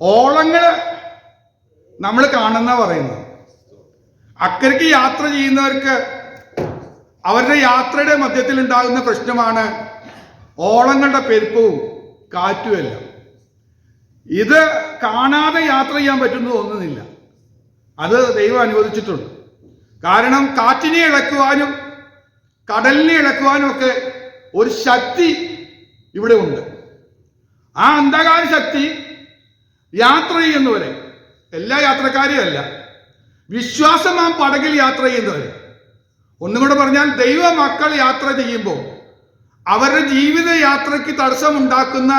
ഓളങ്ങൾ നമ്മൾ കാണുന്ന പറയുന്നത്. അക്കരയ്ക്ക് യാത്ര ചെയ്യുന്നവർക്ക് അവരുടെ യാത്രയുടെ മധ്യത്തിൽ ഉണ്ടാകുന്ന പ്രശ്നമാണ് ഓളങ്ങളുടെ പെരുപ്പവും കാറ്റുമെല്ലാം. ഇത് കാണാതെ യാത്ര ചെയ്യാൻ പറ്റുമെന്ന് തോന്നുന്നില്ല. അത് ദൈവം അനുവദിച്ചിട്ടുണ്ട്. കാരണം കാറ്റിനെ ഇളക്കുവാനും കടലിനെ ഇളക്കുവാനും ഒക്കെ ഒരു ശക്തി ഇവിടെ ഉണ്ട്. ആ അന്ധകാര ശക്തി യാത്ര ചെയ്യുന്നവരെ, എല്ലാ യാത്രക്കാരെയും അല്ല, വിശ്വാസമാം പടകിൽ യാത്ര ചെയ്യുന്നവരെ, ഒന്നും കൂടെ പറഞ്ഞാൽ ദൈവ മക്കൾ യാത്ര ചെയ്യുമ്പോൾ അവരുടെ ജീവിത യാത്രയ്ക്ക് തടസ്സമുണ്ടാക്കുന്ന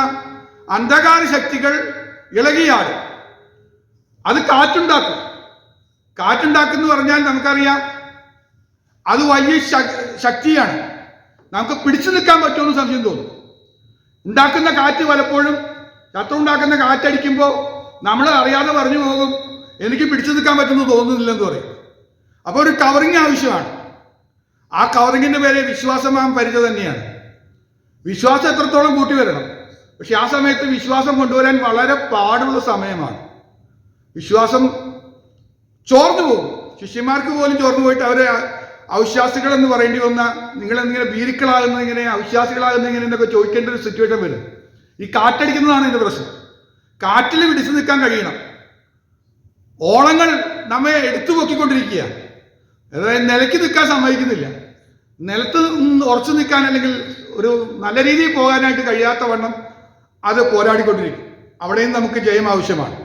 അന്ധകാര ശക്തികൾ ഇളകിയാൽ അത് കാറ്റുണ്ടാക്കും. കാറ്റുണ്ടാക്കുന്നു പറഞ്ഞാൽ നമുക്കറിയാം അത് വലിയ ശക്തിയാണ്. നമുക്ക് പിടിച്ചു നിൽക്കാൻ പറ്റുമെന്ന് സംശയം തോന്നും. ഉണ്ടാക്കുന്ന കാറ്റ് പലപ്പോഴും, ശത്രു ഉണ്ടാക്കുന്ന കാറ്റടിക്കുമ്പോൾ നമ്മൾ അറിയാതെ പറഞ്ഞു പോകും, എനിക്ക് പിടിച്ചു നിൽക്കാൻ പറ്റുമെന്ന് തോന്നുന്നില്ലെന്ന് പറയും. അപ്പോൾ ഒരു കവറിങ് ആവശ്യമാണ്. ആ കവറിങ്ങിൻ്റെ പേര് വിശ്വാസമാം പരിച തന്നെയാണ്. വിശ്വാസം എത്രത്തോളം കൂട്ടി വരണം. പക്ഷെ ആ സമയത്ത് വിശ്വാസം കൊണ്ടുവരാൻ വളരെ പാടുള്ള സമയമാണ്. വിശ്വാസം ചോർന്നു പോകും. ശിഷ്യന്മാർക്ക് പോലും ചോർന്നു പോയിട്ട് അവരെ അവിശ്വാസികൾ എന്ന് പറയേണ്ടി വന്ന, നിങ്ങളെന്നിങ്ങനെ ഭീരുക്കളാകുന്ന ഇങ്ങനെ, അവിശ്വാസികളാകുന്ന ഇങ്ങനെ എന്നൊക്കെ ചോദിക്കേണ്ട ഒരു സിറ്റുവേഷൻ വരും. ഈ കാറ്റടിക്കുന്നതാണ് ഇതിൻ്റെ പ്രശ്നം. കാറ്റിൽ പിടിച്ചു നിൽക്കാൻ കഴിയണം. ഓളങ്ങൾ നമ്മെ എടുത്തു പൊക്കിക്കൊണ്ടിരിക്കുക. അതായത് നിലയ്ക്ക് നിൽക്കാൻ സമ്മതിക്കുന്നില്ല. നിലത്ത് ഉറച്ചു നിൽക്കാൻ, അല്ലെങ്കിൽ ഒരു നല്ല രീതിയിൽ പോകാനായിട്ട് കഴിയാത്ത വണ്ണം അത് പോരാടിക്കൊണ്ടിരിക്കും. അവിടെയും നമുക്ക് ജയം ആവശ്യമാണ്.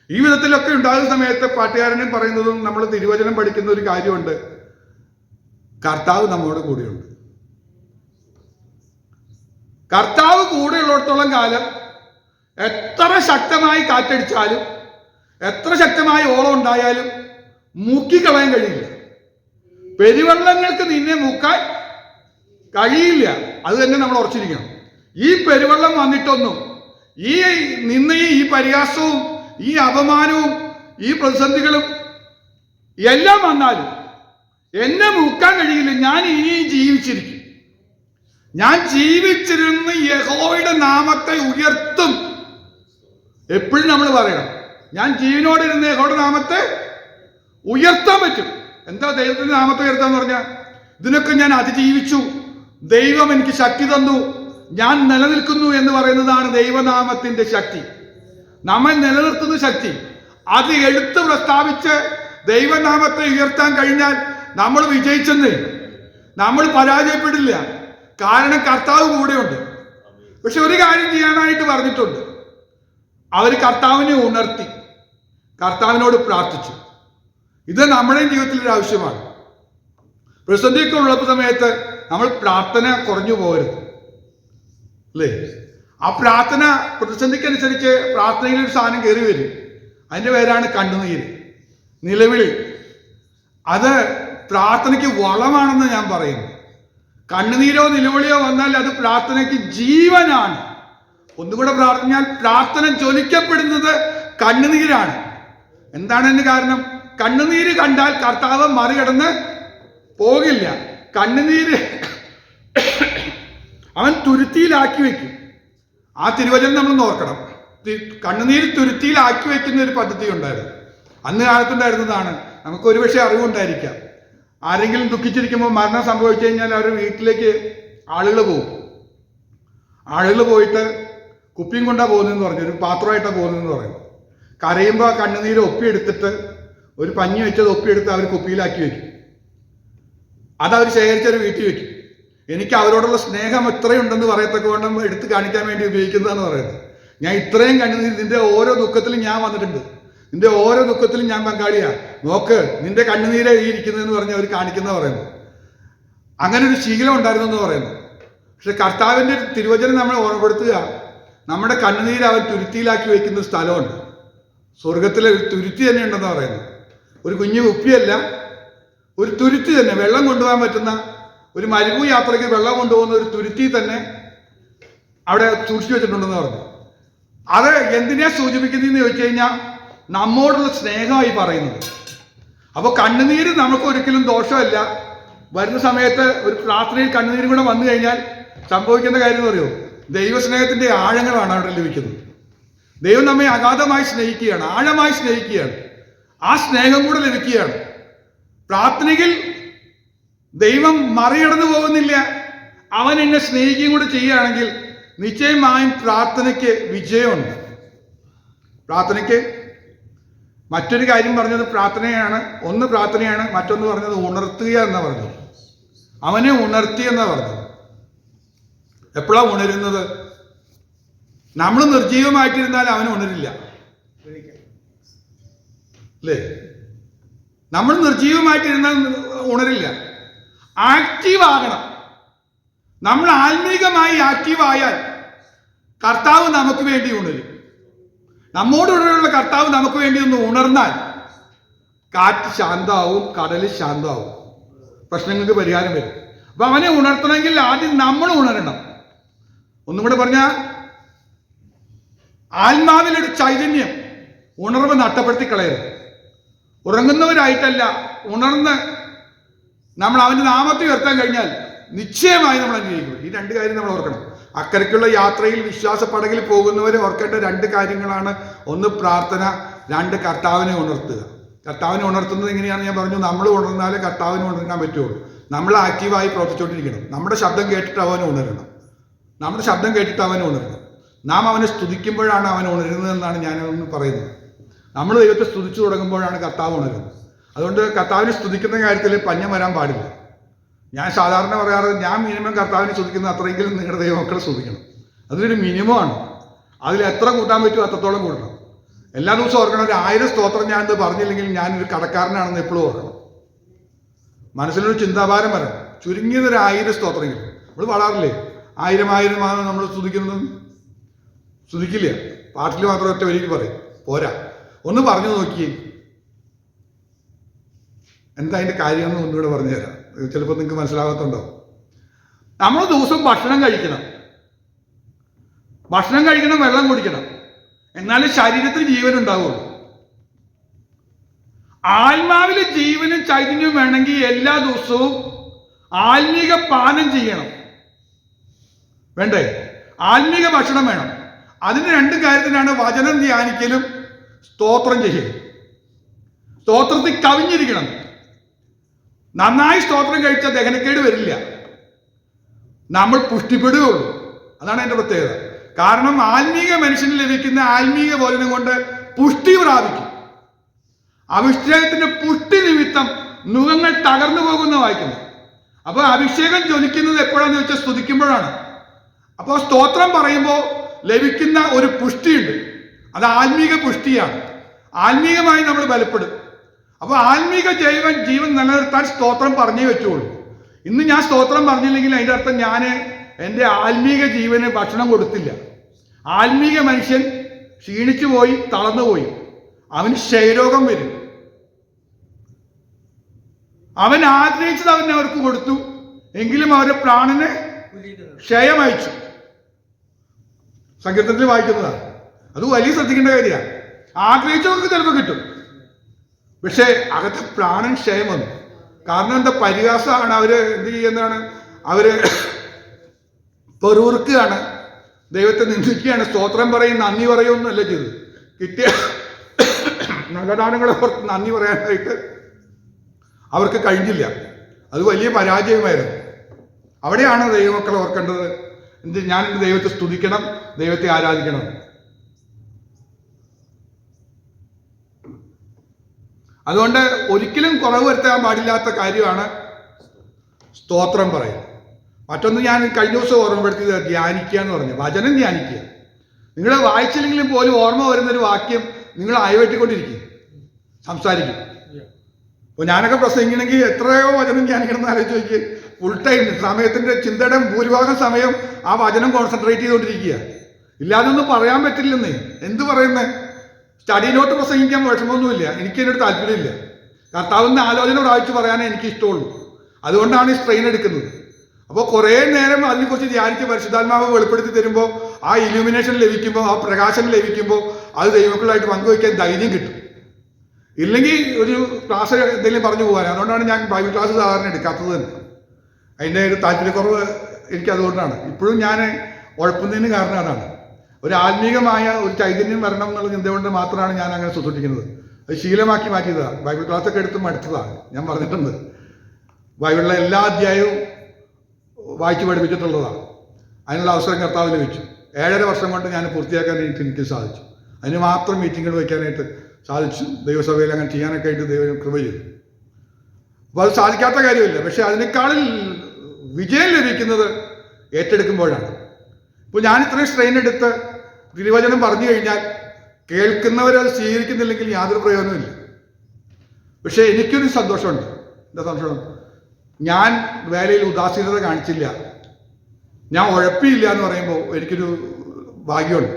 ഈ വിധത്തിലൊക്കെ ഉണ്ടാകുന്ന സമയത്ത് പാട്ടുകാരനും പറയുന്നതും നമ്മൾ തിരുവചനം പഠിക്കുന്ന ഒരു കാര്യമുണ്ട്, കർത്താവ് നമ്മോട് കൂടെയുണ്ട്. കർത്താവ് കൂടെയുള്ളിടത്തോളം കാലം എത്ര ശക്തമായി കാറ്റടിച്ചാലും എത്ര ശക്തമായ ഓളം ഉണ്ടായാലും മുക്കിക്കളയാൻ കഴിയില്ല. പെരുവെള്ളങ്ങൾക്ക് നിന്നെ മുക്കാൻ കഴിയില്ല. അത് തന്നെ നമ്മൾ ഉറച്ചിരിക്കണം. ഈ പെരുവെള്ളം വന്നിട്ടൊന്നും ഈ നിന്നയും ഈ പരിഹാസവും ഈ അപമാനവും ഈ പ്രതിസന്ധികളും എല്ലാം വന്നാലും എന്നെ മുക്കാൻ കഴിയില്ല. ഞാൻ ഇനിയും ജീവിച്ചിരിക്കും. ഞാൻ ജീവിച്ചിരുന്ന് യഹോവയുടെ നാമത്തെ ഉയർത്തും. എപ്പോഴും നമ്മൾ പറയണം, ഞാൻ ജീവനോടെ ഇരുന്ന് യഹോവയുടെ നാമത്തെ ഉയർത്താൻ പറ്റും. എന്താ ദൈവത്തിന്റെ നാമത്തെ ഉയർത്താന്ന് പറഞ്ഞാൽ, ഇതിനൊക്കെ ഞാൻ അതിജീവിച്ചു, ദൈവം എനിക്ക് ശക്തി തന്നു, ഞാൻ നിലനിൽക്കുന്നു എന്ന് പറയുന്നതാണ് ദൈവനാമത്തിന്റെ ശക്തി. നമ്മെ നിലനിർത്തുന്ന ശക്തി. അത് എടുത്ത് പ്രസ്താവിച്ച് ദൈവനാമത്തെ ഉയർത്താൻ കഴിഞ്ഞാൽ നമ്മൾ വിജയിച്ചെന്ന്, നമ്മൾ പരാജയപ്പെടില്ല. കാരണം കർത്താവ് കൂടെയുണ്ട്. പക്ഷെ ഒരു കാര്യം ചെയ്യാനായിട്ട് പറഞ്ഞിട്ടുണ്ട്. അവർ കർത്താവിനെ ഉണർത്തി, കർത്താവിനോട് പ്രാർത്ഥിച്ചു. ഇത് നമ്മുടെ ജീവിതത്തിൽ ഒരു ആവശ്യമാണ്. പ്രതിസന്ധിയൊക്കെ ഉള്ള സമയത്ത് നമ്മൾ പ്രാർത്ഥന കുറഞ്ഞു പോകരുത്, അല്ലേ? ആ പ്രാർത്ഥന പ്രതിസന്ധിക്കനുസരിച്ച് പ്രാർത്ഥനയിൽ ഒരു സാധനം കയറി വരും. അതിൻ്റെ പേരാണ് കണ്ണുനീര്, നിലവിളി. അത് പ്രാർത്ഥനയ്ക്ക് വളമാണെന്ന് ഞാൻ പറയുന്നു. കണ്ണുനീരോ നിലവിളിയോ വന്നാൽ അത് പ്രാർത്ഥനയ്ക്ക് ജീവനാണ്. ഒന്നുകൂടെ പ്രാർത്ഥിച്ചാൽ പ്രാർത്ഥന ജ്വലിക്കപ്പെടുന്നത് കണ്ണുനീരാണ്. എന്താണ് അതിന് കാരണം? കണ്ണുനീര് കണ്ടാൽ കർത്താവ് മറികടന്ന് പോകില്ല. കണ്ണുനീര് അവൻ തുരുത്തിയിലാക്കി വെക്കും. ആ തിരുവചനം നമ്മൾ നോക്കണം. കണ്ണുനീര് തുരുത്തിയിലാക്കി വെക്കുന്ന ഒരു പദ്ധതി ഉണ്ടായിരുന്നു. അന്ന് കാലത്തുണ്ടായിരുന്നതാണ്. നമുക്ക് ഒരുപക്ഷെ അറിവുണ്ടായിരിക്കാം. ആരെങ്കിലും ദുഃഖിച്ചിരിക്കുമ്പോൾ മരണം സംഭവിച്ചു കഴിഞ്ഞാൽ അവരുടെ വീട്ടിലേക്ക് ആളുകൾ പോകും. ആളുകൾ പോയിട്ട് കുപ്പിയും കൊണ്ടാണ് പോകുന്നതെന്ന് പറഞ്ഞു, ഒരു പാത്രമായിട്ടാണ് പോകുന്നതെന്ന് പറയുന്നു. കരയുമ്പോൾ കണ്ണുനീര് ഒപ്പിയെടുത്തിട്ട് ഒരു പഞ്ഞി വെച്ചത് ഒപ്പിയെടുത്ത് അവർ കുപ്പിയിലാക്കി വെക്കും. അതവർ ശേഖരിച്ചൊരു വീട്ടിൽ വെക്കും. എനിക്ക് അവരോടുള്ള സ്നേഹം എത്രയുണ്ടെന്ന് പറയത്തക്ക വേണം എടുത്ത് കാണിക്കാൻ വേണ്ടി ഉപയോഗിക്കുന്നതെന്ന് പറയുന്നത്. ഞാൻ ഇത്രയും കണ്ണുനീര്, നിന്റെ ഓരോ ദുഃഖത്തിലും ഞാൻ വന്നിട്ടുണ്ട്, നിന്റെ ഓരോ ദുഃഖത്തിലും ഞാൻ പങ്കാളിയാ, നോക്ക് നിന്റെ കണ്ണുനീരെ ഈ ഇരിക്കുന്നതെന്ന് പറഞ്ഞ് അവർ കാണിക്കുന്ന പറയുന്നത്. അങ്ങനെ ഒരു ശീലം ഉണ്ടായിരുന്നു എന്ന് പറയുന്നു. പക്ഷെ കർത്താവിൻ്റെ തിരുവചനം നമ്മളെ ഓർമ്മപ്പെടുത്തുക, നമ്മുടെ കണ്ണുനീര് അവൻ തുരുത്തിയിലാക്കി വയ്ക്കുന്ന സ്ഥലമുണ്ട്. സ്വർഗത്തിലെ ഒരു തുരുത്തി തന്നെ ഉണ്ടെന്ന് പറയുന്നു. ഒരു കുഞ്ഞു കുപ്പിയല്ല, ഒരു തുരുത്തി തന്നെ. വെള്ളം കൊണ്ടുപോകാൻ പറ്റുന്ന, ഒരു മരുഭൂ യാത്രയ്ക്ക് വെള്ളം കൊണ്ടുപോകുന്ന ഒരു തുരുത്തി തന്നെ അവിടെ സൂക്ഷിച്ചു വെച്ചിട്ടുണ്ടെന്ന് പറഞ്ഞു. അത് എന്തിനാ സൂചിപ്പിക്കുന്നതെന്ന് ചോദിച്ചു കഴിഞ്ഞാൽ നമ്മോടുള്ള സ്നേഹമായി പറയുന്നത്. അപ്പോൾ കണ്ണുനീര് നമുക്ക് ഒരിക്കലും ദോഷമല്ല. വരുന്ന സമയത്ത് ഒരു പ്രാർത്ഥനയിൽ കണ്ണുനീരും കൂടെ വന്നു കഴിഞ്ഞാൽ സംഭവിക്കുന്ന കാര്യം എന്ന് പറയുമോ, ദൈവസ്നേഹത്തിന്റെ ആഴങ്ങളാണ് അവിടെ ലഭിക്കുന്നത്. ദൈവം നമ്മെ അഗാധമായി സ്നേഹിക്കുകയാണ്, ആഴമായി സ്നേഹിക്കുകയാണ്. ആ സ്നേഹം കൂടെ ലഭിക്കുകയാണ്. പ്രാർത്ഥനയിൽ ദൈവം മറികടന്നു പോകുന്നില്ല. അവൻ എന്നെ സ്നേഹിക്കുകയും കൂടെ ചെയ്യുകയാണെങ്കിൽ നിശ്ചയമായും പ്രാർത്ഥനയ്ക്ക് വിജയമുണ്ട്. പ്രാർത്ഥനയ്ക്ക് മറ്റൊരു കാര്യം പറഞ്ഞത് പ്രാർത്ഥനയാണ്. ഒന്ന് പ്രാർത്ഥനയാണ്, മറ്റൊന്ന് പറഞ്ഞത് ഉണർത്തുക എന്നാ പറഞ്ഞത്. അവനെ ഉണർത്തി എന്നാ പറഞ്ഞത്. എപ്പോഴാണ് ഉണരുന്നത്? നമ്മൾ നിർജീവമായിട്ടിരുന്നാൽ അവൻ ഉണരില്ല, അല്ലേ? നമ്മൾ നിർജീവമായിട്ടിരുന്നാൽ ഉണരില്ല. ആക്റ്റീവ് ആകണം. നമ്മൾ ആത്മീകമായി ആക്റ്റീവ് ആയാൽ കർത്താവ് നമുക്ക് വേണ്ടി ഉണരും. നമ്മോടുള്ള കർത്താവ് നമുക്ക് വേണ്ടി ഒന്ന് ഉണർന്നാൽ കാറ്റ് ശാന്തമാവും, കടല് ശാന്തമാവും, പ്രശ്നങ്ങൾക്ക് പരിഹാരം വരും. അപ്പൊ അവനെ ഉണർത്തണമെങ്കിൽ ആദ്യം നമ്മൾ ഉണരണം. ഒന്നും കൂടെ പറഞ്ഞാൽ ആത്മാവിലൊരു ചൈതന്യം, ഉണർവ് നഷ്ടപ്പെടുത്തി കളയരുത്. ഉറങ്ങുന്നവരായിട്ടല്ല, ഉണർന്ന് നമ്മൾ അവന്റെ നാമത്തെ ഉയർത്താൻ കഴിഞ്ഞാൽ നിശ്ചയമായി നമ്മൾ അനുഗ്രഹിക്കും. ഈ രണ്ട് കാര്യം നമ്മൾ ഓർക്കണം. അക്കരയ്ക്കുള്ള യാത്രയിൽ വിശ്വാസ പടകിൽ പോകുന്നവരെ ഓർക്കേണ്ട രണ്ട് കാര്യങ്ങളാണ്. ഒന്ന് പ്രാർത്ഥന, രണ്ട് കർത്താവിനെ ഉണർത്തുക. കർത്താവിനെ ഉണർത്തുന്നത് എങ്ങനെയാണെന്ന് ഞാൻ പറഞ്ഞു. നമ്മൾ ഉണർന്നാലേ കർത്താവിനെ ഉണർത്താൻ പറ്റുള്ളൂ. നമ്മൾ ആക്റ്റീവായി പ്രവർത്തിച്ചുകൊണ്ടിരിക്കണം. നമ്മുടെ ശബ്ദം കേട്ടിട്ട് അവൻ ഉണരണം. നമ്മുടെ ശബ്ദം കേട്ടിട്ട് അവൻ ഉണരണം. നാം അവനെ സ്തുതിക്കുമ്പോഴാണ് അവൻ ഉണരുന്നതെന്നാണ് ഞാനൊന്ന് പറയുന്നത്. നമ്മൾ ദൈവത്തെ സ്തുതിച്ചു തുടങ്ങുമ്പോഴാണ് കർത്താവ് ഉണരുന്നത്. അതുകൊണ്ട് കർത്താവിനെ സ്തുതിക്കുന്ന കാര്യത്തിൽ പഞ്ഞം വരാൻ പാടില്ല. ഞാൻ സാധാരണ പറയാറ്, ഞാൻ മിനിമം കർത്താവിനെ സ്തുതിക്കുന്ന അത്രയെങ്കിലും നിങ്ങളുടെ ദൈവമക്കളെ സ്തുതിക്കണം. അതൊരു മിനിമമാണ്. അതിൽ എത്ര കൂട്ടാൻ പറ്റുമോ അത്രത്തോളം കൂട്ടണം. എല്ലാ ദിവസവും ഓർക്കണം, ഒരു 1000 സ്തോത്രം ഞാൻ ഇത് പറഞ്ഞില്ലെങ്കിൽ ഞാനൊരു കടക്കാരനാണെന്ന് എപ്പോഴും ഓർക്കണം. മനസ്സിലൊരു ചിന്താഭാരം വരണം. ചുരുങ്ങിയത് ഒരു 1000 സ്തോത്രമെങ്കിലും. നമ്മൾ പാടാറില്ലേ, 1000 നമ്മൾ സ്തുതിക്കുന്നത്? സ്തുതിക്കില്ല. പാട്ടിൽ മാത്രം ഒറ്റ വരിയിൽ പറയും, പോരാ. ഒന്ന് പറഞ്ഞു നോക്കിയേ, എന്താ അതിൻ്റെ കാര്യമെന്ന് ഒന്നുകൂടെ പറഞ്ഞു തരാം. ചിലപ്പോൾ നിങ്ങൾക്ക് മനസ്സിലാകത്തുണ്ടോ? നമ്മൾ ദിവസം ഭക്ഷണം കഴിക്കണം, വെള്ളം കുടിക്കണം, എന്നാലേ ശരീരത്തിൽ ജീവൻ ഉണ്ടാവുള്ളൂ. ആത്മാവിലെ ജീവനും ചൈതന്യവും വേണമെങ്കിൽ എല്ലാ ദിവസവും ആത്മീക പാനം ചെയ്യണം. വേണ്ടേ? ആത്മീക ഭക്ഷണം വേണം. അതിന് രണ്ട് കാര്യത്തിനാണ് വചനം ധ്യാനിക്കലും സ്തോത്രം ചെയ്യലും. സ്തോത്രത്തിൽ കവിഞ്ഞിരിക്കണം. നന്നായി സ്തോത്രം കഴിച്ചാൽ ദഹനക്കേട് വരില്ല, നമ്മൾ പുഷ്ടിപ്പെടുകയുള്ളൂ. അതാണ് അതിൻ്റെ പ്രത്യേകത. കാരണം ആത്മീക മനുഷ്യന് ലഭിക്കുന്ന ആത്മീക ഭോജനം കൊണ്ട് പുഷ്ടി പ്രാപിക്കും. അഭിഷേകത്തിന്റെ പുഷ്ടി നിമിത്തം മുഖങ്ങൾ തകർന്നു പോകുന്ന വായിക്കുന്നത്. അപ്പോൾ അഭിഷേകം ജ്വലിക്കുന്നത് എപ്പോഴാന്ന് വെച്ചാൽ സ്തുതിക്കുമ്പോഴാണ്. അപ്പോൾ സ്തോത്രം പറയുമ്പോൾ ലഭിക്കുന്ന ഒരു പുഷ്ടിയുണ്ട്, അത് ആത്മീക പുഷ്ടിയാണ്. ആത്മീകമായി നമ്മൾ ബലപ്പെടും. അപ്പോൾ ആത്മീക ജീവൻ നിലനിർത്താൻ സ്തോത്രം പറഞ്ഞേ വെച്ചുള്ളൂ. ഇന്ന് ഞാൻ സ്തോത്രം പറഞ്ഞില്ലെങ്കിൽ അതിൻ്റെ അർത്ഥം ഞാൻ എൻ്റെ ആത്മീക ജീവന് ഭക്ഷണം കൊടുത്തില്ല. ആത്മീക മനുഷ്യൻ ക്ഷീണിച്ചു പോയി, തളർന്നുപോയി, അവന് ക്ഷയരോഗം വരും. അവൻ ആഗ്രഹിച്ചത് അവൻ അവർക്ക് കൊടുത്തു, എങ്കിലും അവരുടെ പ്രാണന് ക്ഷയമയച്ചു. സങ്കീർത്തനത്തിൽ വായിക്കുന്നതാണ്. അത് വലിയ ശ്രദ്ധിക്കേണ്ട കാര്യമാണ്. ആഗ്രഹിച്ചവർക്ക് ചിലപ്പോൾ കിട്ടും, പക്ഷേ അകത്ത് പ്രാണൻ ക്ഷയം വന്നു. കാരണം എന്താ? പരിഹാസമാണ്. അവര് എന്ത് ചെയ്യുന്നതാണ്? അവര് പെറുറുക്കുകയാണ്, ദൈവത്തെ നിന്ദിക്കുകയാണ്. സ്തോത്രം പറയും, നന്ദി പറയുമെന്നല്ല ചെയ്തത്. കിട്ടിയ നഗദാനങ്ങളെ ഓർത്ത് നന്ദി പറയാനായിട്ട് അവർക്ക് കഴിഞ്ഞില്ല. അത് വലിയ പരാജയമായിരുന്നു. അവിടെയാണ് ദൈവമക്കളെ ഓർക്കേണ്ടത്. ഞാൻ എൻ്റെ ദൈവത്തെ സ്തുതിക്കണം, ദൈവത്തെ ആരാധിക്കണം. അതുകൊണ്ട് ഒരിക്കലും കുറവ് വരുത്താൻ പാടില്ലാത്ത കാര്യമാണ് സ്തോത്രം പറയുക. മറ്റൊന്ന് ഞാൻ കഴിഞ്ഞ ദിവസം ഓർമ്മപ്പെടുത്തിയത് ധ്യാനിക്കുക എന്ന് പറഞ്ഞു. വചനം ധ്യാനിക്കുക. നിങ്ങൾ വായിച്ചില്ലെങ്കിലും പോലും ഓർമ്മ വരുന്നൊരു വാക്യം നിങ്ങൾ അയവെട്ടിക്കൊണ്ടിരിക്കും, സംസാരിക്കും. അപ്പോൾ ഞാനൊക്കെ പ്രസംഗിക്കണമെങ്കിൽ എത്രയോ വചനം ധ്യാനിക്കണം എന്ന് ആലോചിച്ച് നോക്കി. ഫുൾ ടൈം സമയത്തിൻ്റെ ചിന്തയുടെ ഭൂരിഭാഗം സമയം ആ വചനം കോൺസെൻട്രേറ്റ് ചെയ്തുകൊണ്ടിരിക്കുക. ഇല്ലാതൊന്നും പറയാൻ പറ്റില്ലെന്നേ. എന്ത് പറയുന്നത്? സ്റ്റഡി നോട്ട് പ്രസംഗിക്കാൻ വിഷമമൊന്നുമില്ല, എനിക്ക് അതിനൊരു താല്പര്യമില്ല. കർത്താവിൻ്റെ ആലോചന പ്രാപിച്ച് പറയാനേ എനിക്ക് ഇഷ്ടമുള്ളൂ. അതുകൊണ്ടാണ് ഈ സ്ട്രെയിൻ എടുക്കുന്നത്. അപ്പോൾ കുറേ നേരം അതിനെക്കുറിച്ച് ധ്യാനിച്ച് പരിശുദ്ധാത്മാവ് വെളിപ്പെടുത്തി തരുമ്പോൾ, ആ ഇലൂമിനേഷൻ ലഭിക്കുമ്പോൾ, ആ പ്രകാശനം ലഭിക്കുമ്പോൾ അത് ദൈവമക്കളായിട്ട് പങ്കുവയ്ക്കാൻ ധൈര്യം കിട്ടും. ഇല്ലെങ്കിൽ ഒരു ക്ലാസ് എന്തെങ്കിലും പറഞ്ഞു പോകാൻ. അതുകൊണ്ടാണ് ഞാൻ ബൈബിൾ ക്ലാസ് സാധാരണ എടുക്കാത്തത് തന്നെ. അതിൻ്റെ ഒരു താല്പര്യക്കുറവ് എനിക്ക് അതുകൊണ്ടാണ്. ഇപ്പോഴും ഞാൻ ഉഴപ്പുന്നതിന് കാരണം അതാണ്. ഒരു ആത്മീകമായ ഒരു ചൈതന്യം വരണം എന്നുള്ള ചിന്ത കൊണ്ട് മാത്രമാണ് ഞാൻ അങ്ങനെ ശുശ്രൂഷിക്കുന്നത്. അത് ശീലമാക്കി മാറ്റിയതാണ്. ബൈബിൾ ക്ലാസ്സൊക്കെ എടുത്ത് മടുത്തതാണ്. ഞാൻ പറഞ്ഞിട്ടുണ്ട്, ബൈബിളിലെ എല്ലാ അധ്യായവും വായിച്ച് പഠിപ്പിച്ചിട്ടുള്ളതാണ്. അതിനുള്ള അവസരം കർത്താവ് ലഭിച്ചു. 7.5 വർഷം കൊണ്ട് ഞാൻ പൂർത്തിയാക്കാൻ എനിക്ക് സാധിച്ചു. അതിന് മാത്രം മീറ്റിങ്ങുകൾ വയ്ക്കാനായിട്ട് സാധിച്ചു. ദൈവസഭയിൽ അങ്ങനെ ചെയ്യാനൊക്കെ ആയിട്ട് ദൈവം കൃപ ചെയ്തു. അപ്പോൾ അത് സാധിക്കാത്ത കാര്യമില്ല. പക്ഷെ അതിനേക്കാളിൽ വിജയം ലഭിക്കുന്നത് ഏറ്റെടുക്കുമ്പോഴാണ്. ഇപ്പോൾ ഞാൻ ഇത്രയും സ്ട്രെയിൻ എടുത്ത് തിരുവചനം പറഞ്ഞു കഴിഞ്ഞാൽ കേൾക്കുന്നവരത് സ്വീകരിക്കുന്നില്ലെങ്കിൽ യാതൊരു പ്രയോജനമില്ല. പക്ഷെ എനിക്കൊരു സന്തോഷമുണ്ട്. എന്താ സന്തോഷം? ഞാൻ വേലയിൽ ഉദാസീനത കാണിച്ചില്ല, ഞാൻ ഉഴപ്പിയില്ല എന്ന് പറയുമ്പോൾ എനിക്കൊരു ഭാഗ്യമുണ്ട്.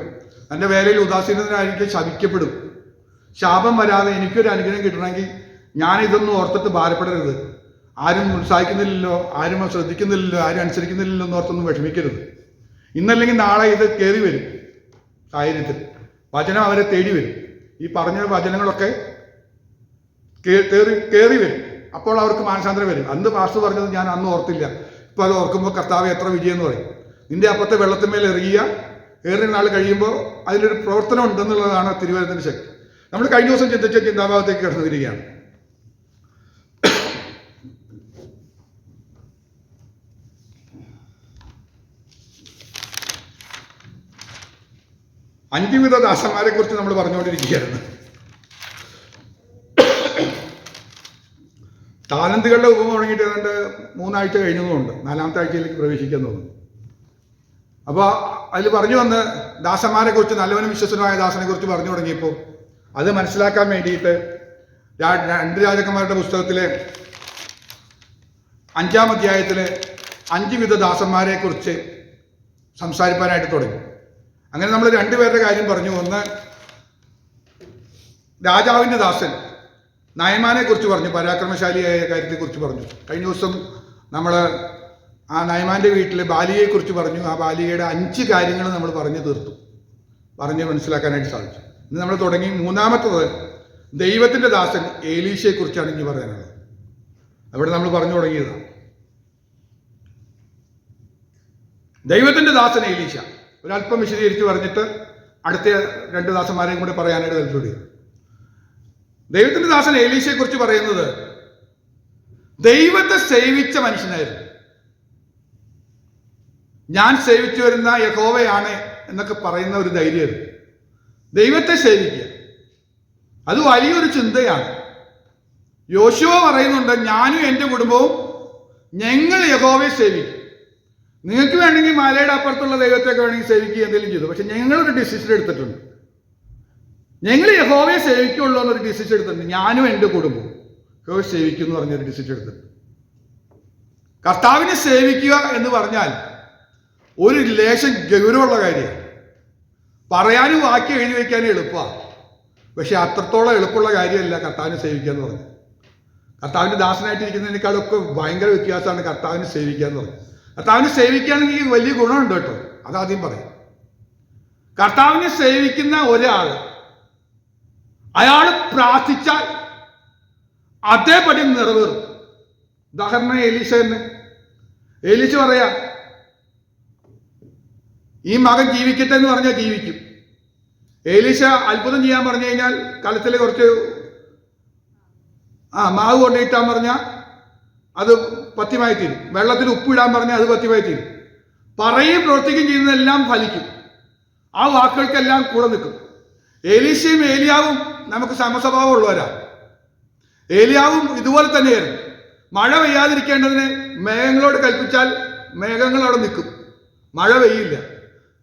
എൻ്റെ വേലയിൽ ഉദാസീനതനായിരിക്കും ശപിക്കപ്പെടും. ശാപം വരാതെ എനിക്കൊരു അനുഗ്രഹം കിട്ടണമെങ്കിൽ ഞാൻ ഇതൊന്നും ഓർത്തിട്ട് ഭാരപ്പെടരുത്. ആരും ഉത്സാഹിക്കുന്നില്ലല്ലോ, ആരും ശ്രദ്ധിക്കുന്നില്ലല്ലോ, ആരും അനുസരിക്കുന്നില്ലല്ലോ എന്നോർത്തൊന്നും വിഷമിക്കരുത്. ഇന്നല്ലെങ്കിൽ നാളെ ഇത് കയറി വരും. സാഹചര്യത്തിൽ വചനം അവരെ തേടി വരും. ഈ പറഞ്ഞ വചനങ്ങളൊക്കെ കയറി വരും. അപ്പോൾ അവർക്ക് മാനസാന്തരം വരും. അന്ന് പാസ്റ്റർ പറഞ്ഞത് ഞാൻ അന്ന് ഓർത്തില്ല, ഇപ്പോൾ അത് ഓർക്കുമ്പോൾ കർത്താവ് എത്ര വിജയം എന്ന് പറയും. നിന്റെ അപ്പത്തെ വെള്ളത്തിന്മേൽ എറിയുക, ഏറിയ നാൾ കഴിയുമ്പോൾ അതിലൊരു പ്രവർത്തനം ഉണ്ടെന്നുള്ളതാണ് തിരുവചനത്തിൻ്റെ ശക്തി. നമ്മൾ കഴിഞ്ഞ ദിവസം ചിന്തിച്ച ചിന്താഭാഗത്തേക്ക് കടന്നു വരികയാണ്. അഞ്ചുവിധ ദാസന്മാരെ കുറിച്ച് നമ്മൾ പറഞ്ഞുകൊണ്ടിരിക്കുകയാണ്. താലന്തുകളുടെ ഉപമ തുടങ്ങിയിട്ട് ഏതാണ്ട് 3 ആഴ്ച കഴിഞ്ഞതുകൊണ്ട് 4ാമത്തെ ആഴ്ചയിലേക്ക് പ്രവേശിക്കാൻ തോന്നുന്നു. അപ്പോൾ അതിൽ പറഞ്ഞു വന്ന് ദാസന്മാരെ കുറിച്ച്, നല്ലവനും വിശ്വസനമായ ദാസനെ കുറിച്ച് പറഞ്ഞു തുടങ്ങിയപ്പോൾ അത് മനസ്സിലാക്കാൻ വേണ്ടിയിട്ട് 2 രാജാക്കന്മാരുടെ പുസ്തകത്തിലെ 5-ാം അധ്യായത്തിലെ 5 വിധ ദാസന്മാരെ കുറിച്ച് സംസാരിക്കാനായിട്ട് തുടങ്ങി. അങ്ങനെ നമ്മൾ 2 പേരുടെ കാര്യം പറഞ്ഞു. ഒന്ന് രാജാവിൻ്റെ ദാസൻ നയമാനെ കുറിച്ച് പറഞ്ഞു, പരാക്രമശാലിയായ കാര്യത്തെക്കുറിച്ച് പറഞ്ഞു. കഴിഞ്ഞ ദിവസം നമ്മൾ ആ നയമാൻ്റെ വീട്ടിലെ ബാലികയെക്കുറിച്ച് പറഞ്ഞു. ആ ബാലികയുടെ 5 കാര്യങ്ങൾ നമ്മൾ പറഞ്ഞു തീർത്തു, പറഞ്ഞ് മനസ്സിലാക്കാനായിട്ട് സാധിച്ചു. ഇന്ന് നമ്മൾ തുടങ്ങി 3ാമത്തത് ദൈവത്തിൻ്റെ ദാസൻ ഏലീശയെക്കുറിച്ചാണ് ഇനി പറയാനുള്ളത്. അവിടെ നമ്മൾ പറഞ്ഞു തുടങ്ങിയതാണ്. ദൈവത്തിൻ്റെ ദാസൻ ഏലീശ ഒരല്പം വിശദീകരിച്ച് പറഞ്ഞിട്ട് അടുത്ത 2 ദാസന്മാരെയും കൂടെ പറയാനായിട്ട് താല്പര്യം. ദൈവത്തിൻ്റെ ദാസൻ ഏലീശയെക്കുറിച്ച് പറയുന്നത് ദൈവത്തെ സേവിച്ച മനുഷ്യനായിരുന്നു. ഞാൻ സേവിച്ചു വരുന്ന യഹോവയാണ് എന്നൊക്കെ പറയുന്ന ഒരു ധൈര്യമായിരുന്നു. ദൈവത്തെ സേവിക്കുക അത് വലിയൊരു ചിന്തയാണ്. യോശുവ പറയുന്നുണ്ട്, ഞാനും എൻ്റെ കുടുംബവും ഞങ്ങൾ യഹോവയെ സേവിക്കും. നിങ്ങൾക്ക് വേണമെങ്കിൽ മലയുടെ അപ്പുറത്തുള്ള ദൈവത്തെയൊക്കെ വേണമെങ്കിൽ സേവിക്കുക, എന്തെങ്കിലും ചെയ്തു. പക്ഷെ ഞങ്ങളൊരു ഡിസിഷൻ എടുത്തിട്ടുണ്ട്, ഞങ്ങൾ യഹോവയെ സേവിക്കുള്ളൂ എന്നൊരു ഡിസിഷൻ എടുത്തിട്ടുണ്ട്. ഞാനും എൻ്റെ കുടുംബവും യഹോവയെ സേവിക്കും എന്ന് പറഞ്ഞൊരു ഡിസിഷൻ എടുത്തിട്ടുണ്ട്. കർത്താവിനെ സേവിക്കുക എന്ന് പറഞ്ഞാൽ ഒരു ലേശം ഗൗരവമുള്ള കാര്യമാണ്. പറയാനും വാക്യം എഴുതി വയ്ക്കാനും എളുപ്പമാണ്. പക്ഷെ അത്രത്തോളം എളുപ്പമുള്ള കാര്യമല്ല കർത്താവിനെ സേവിക്കുക എന്ന് പറഞ്ഞത്. കർത്താവിൻ്റെ ദാസനായിട്ടിരിക്കുന്നതിനേക്കാളൊക്കെ ഭയങ്കര വ്യത്യാസമാണ് കർത്താവിനെ സേവിക്കുക എന്ന് പറഞ്ഞത്. കർത്താവിനെ സേവിക്കുകയാണെങ്കിൽ വലിയ ഗുണമുണ്ട് കേട്ടോ, അതാദ്യം പറയും. കർത്താവിനെ സേവിക്കുന്ന ഒരാൾ, അയാൾ പ്രാർത്ഥിച്ചാൽ അതേപടി നിറവേറും. ഉദാഹരണം എലീശ തന്നെ. എലീശ പറയാ, ഈ മകൻ ജീവിക്കട്ടെ എന്ന് പറഞ്ഞാൽ ജീവിക്കും. എലീശ അത്ഭുതം ചെയ്യാൻ പറഞ്ഞു കഴിഞ്ഞാൽ കലത്തിൽ കുറച്ച് മാവ് കൊണ്ടിട്ടാൻ പറഞ്ഞാൽ അത് പത്യമായി തീരും. വെള്ളത്തിൽ ഉപ്പിടാൻ പറഞ്ഞാൽ അത് പത്യമായി തീരും. പറയും പ്രവർത്തിക്കുകയും ചെയ്യുന്നതെല്ലാം ഫലിക്കും. ആ വാക്കുകൾക്കെല്ലാം കൂടെ നിൽക്കും. എലീശയും ഏലിയാവും നമുക്ക് സമസ്വഭാവമുള്ളവരാ. ഏലിയാവും ഇതുപോലെ തന്നെയായിരുന്നു. മഴ പെയ്യാതിരിക്കേണ്ടതിന് മേഘങ്ങളോട് കൽപ്പിച്ചാൽ മേഘങ്ങൾ അവിടെ നിൽക്കും, മഴ പെയ്യില്ല.